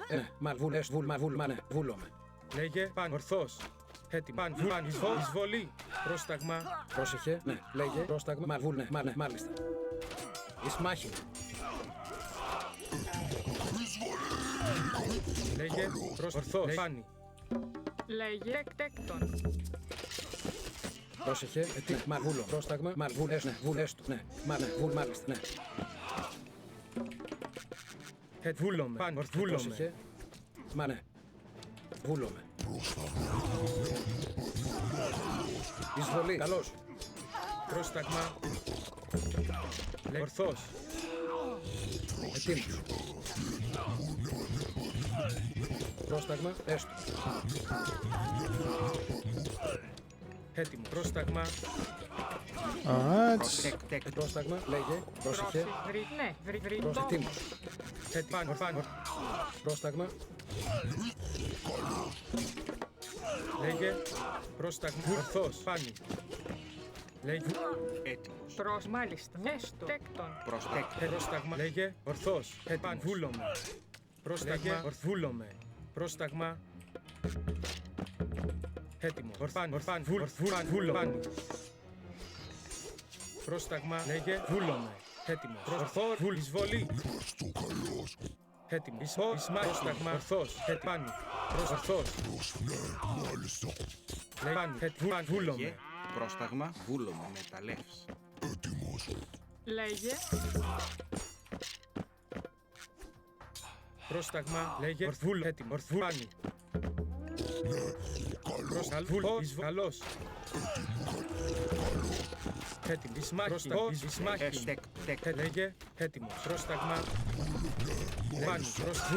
Ναι. Μαλ. Βούλ. Έστω. Βούλ. Μα βούλ. Μα ναι. Βούλομαι. Λέγε παν. Ορθώς. Έτοιμο. Παν. Βουλ. Εισβολή. Πρόσταγμα. Πρόσεχε. Ναι. Λέγε. Πρόσταγμα. Μαλ. Βούλ. Ναι. Μα ναι. Μάλιστα. Εις μάχη. Λέγε ορθώς. Πάνι. Λέγε τέκτον. Πρόσεχε. Ετοίμος. Μαλ. Βούλο. Πρόσταγμα. Μαλ. Βούλ. Έστω. Ναι. Βούλ. Έστω. Ναι. Μα ναι. Βούλ. Μάλιστα. Ναι. Βούλομαι. Παν. Βούλομαι. Πρόσεχε. Μα ναι. Βούλομαι. Εισβολή. Καλώς. Πρόσταγμα. Λέγε ορθώς. Ετοίμος. Πρόσταγμα. Έστω. Έτοιμο. Πρόσταγμα. Alright. Τεκ τεκ. Πρόσταγμα. Λέγε. Πρόσεχε. Ναι. Προς ετοίμος. Έτοιμο. Παν. Πρόσταγμα. Λέγε πρόσταγμα. Ορθώς. Πάνι. Λέγε Έτοιμος. Προς μάλιστα. Έστω. Τέκτον. Προς τεκ. πρόσταγμα. Λέγε ορθώς. Παν. Βούλομαι. Πρόσταγμα. Βούλομαι. Πρόσταγμα. Έτοιμο. Ορφάν. Βούλομαι. Πρόσταγμα. Λέγε βούλομαι. Έτοιμο. Ορθώ. Βούλ. Εισβολή. Έτοιμο. Πρόσταγμα. Ορθώς. Πάνι. Ορθώς. Πάνι. Βούλομαι. Λέγε πρόσταγμα. Βούλομαι μεταλλεύς. Λέγε. Πρόσταγμα. Λέγε βούλ. Έτοιμο. Πάνι. Βούλ. Καλώς. Έτοιμο. Ισμάχη. Τεκ τεκ. Λέγε έτοιμο. Πρόσταγμα. Πάνι.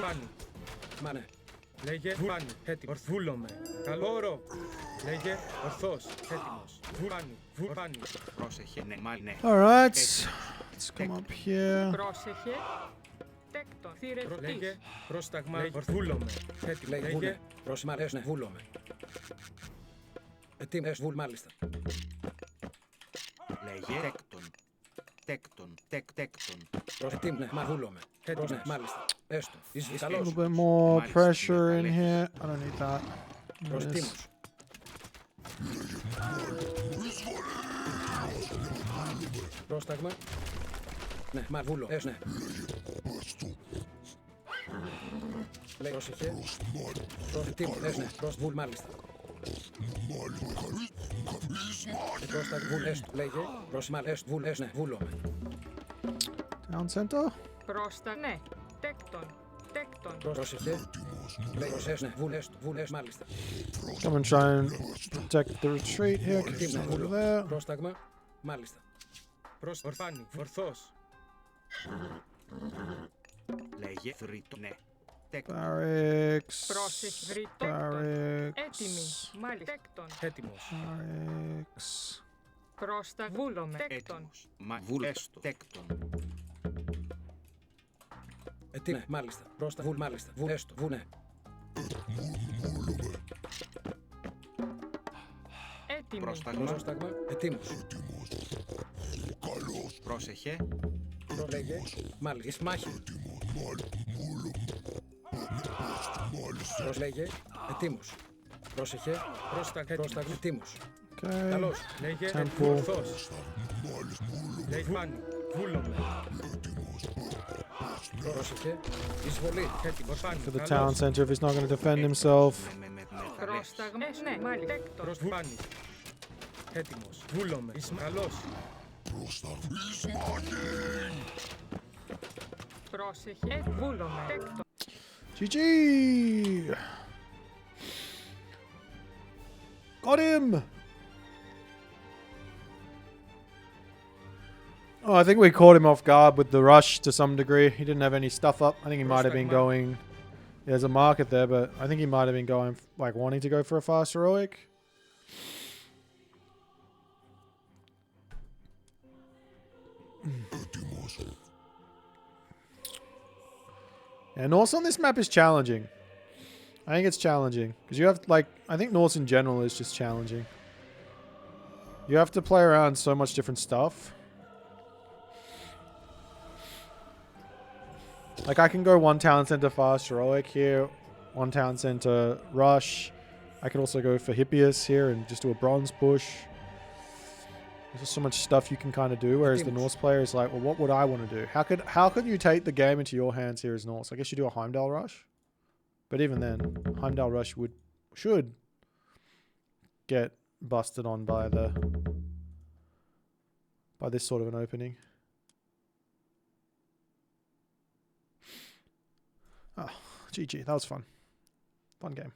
Πάνι. Μα ναι. Λέγε πάνι. Έτοιμο. Βούλομαι. Καλόρο. Λέγε ορθώς. Έτοιμος. Πάνι. Πάνι. Πρόσεχε. Ναι. Μάλ. Ναι. Alright. Let's come up here. Πρόσεχε. Τέκτον. Λέγε Θηρευτής. πρόσταγμα. Βούλομαι. Έτοιμο. Λέγε. Λέγε Βούλε. Προς μ' αρέσει. Ναι. Βούλομαι. Ετοίμος. Βούλ. Μάλιστα. Λέγε τέκτον. Τέκτον. Τεκ τέκτον. Προς ετοίμος. Ναι. Μα βούλομαι. Προς ναι. Μάλιστα. Έστω. A Καλώς. little bit more Nice. pressure in here. I don't need that. Προς Yes. ετοίμος. Πρόσταγμα. Ναι. Μα βούλω. Έστω. Ναι. Λέει. Πρόσεχε. Προς ετοίμος. Έστω. Ναι. Προς βούλ. Μάλιστα. Πρόσταγμα. Βούλ. Έστω. Λέγε. Προς μάλ. Έστω. Βούλ. Έστω. Ναι. Βούλομαι. Down center. Πρόστα. Ναι. Τέκτον. Τέκτον. Πρόσεχε. Λέει. Προς έστω. Ναι. Βούλ. Έστω. Βούλ. Έστω. Μάλιστα. Come and try and protect the retreat here. Keep Ετοίμος. Ναι. some over Βούλω. there. Πρόσταγμα. Μάλιστα. Προς ορφάνη. Ορθός. Λέγε θρητό. Ναι. Τέκτον. Barracks. Πρόσεχε. Βρυτέκτον. Barracks. Έτοιμη. Μάλιστα. Τέκτον. Έτοιμος. Barracks. Πρόστα. Βούλομε. Τέκτον. Έτοιμος. Βουλ έστω. Τέκτον. Ναι, μάλιστα. Προς τα βουλ, μάλιστα. Βου, έστω. Βου, ναι. Έτοιμη. Πρόσταγμα. Πρόσταγμα. Ετοίμος. Πρόσεχε. Λέγε. Μάλιστα. Εις μάχη. Λέγε. Ετοίμος. Πρόσεχε. Πρόσταγμα. Ετοίμος. Okay. Καλώς. Λέγε Temple. ορθός. Λέγε φάνη. Βούλομε. Πρόσεχε. Εισβολή. Έτοιμο. Ορφάνη. For the town Καλώς. center if he's not going to defend himself. Πρόσταγμα. Ναι, μάλιστα. Τέκτον. Προς φάνη. Έτοιμος. Βούλομε. Καλώς. Πρόσεχε. Βούλομε. Τέκτον. GG! Got him! Oh, I think we caught him off guard with the rush to some degree. He didn't have any stuff up. I think he might have been going... Yeah, there's a market there, but I think he might have been going, like, wanting to go for a fast heroic. Yeah, Norse on this map is challenging. I think it's challenging. Because you have, like, I think Norse in general is just challenging. You have to play around so much different stuff. Like, I can go one town center fast heroic here, one town center rush. I could also go for Hippias here and just do a bronze push. There's just so much stuff you can kind of do, whereas the Norse player is like, well, what would I want to do? How could you take the game into your hands here as Norse? I guess you do a Heimdall rush. But even then, Heimdall rush should get busted on by this sort of an opening. Oh, GG. That was fun. Fun game.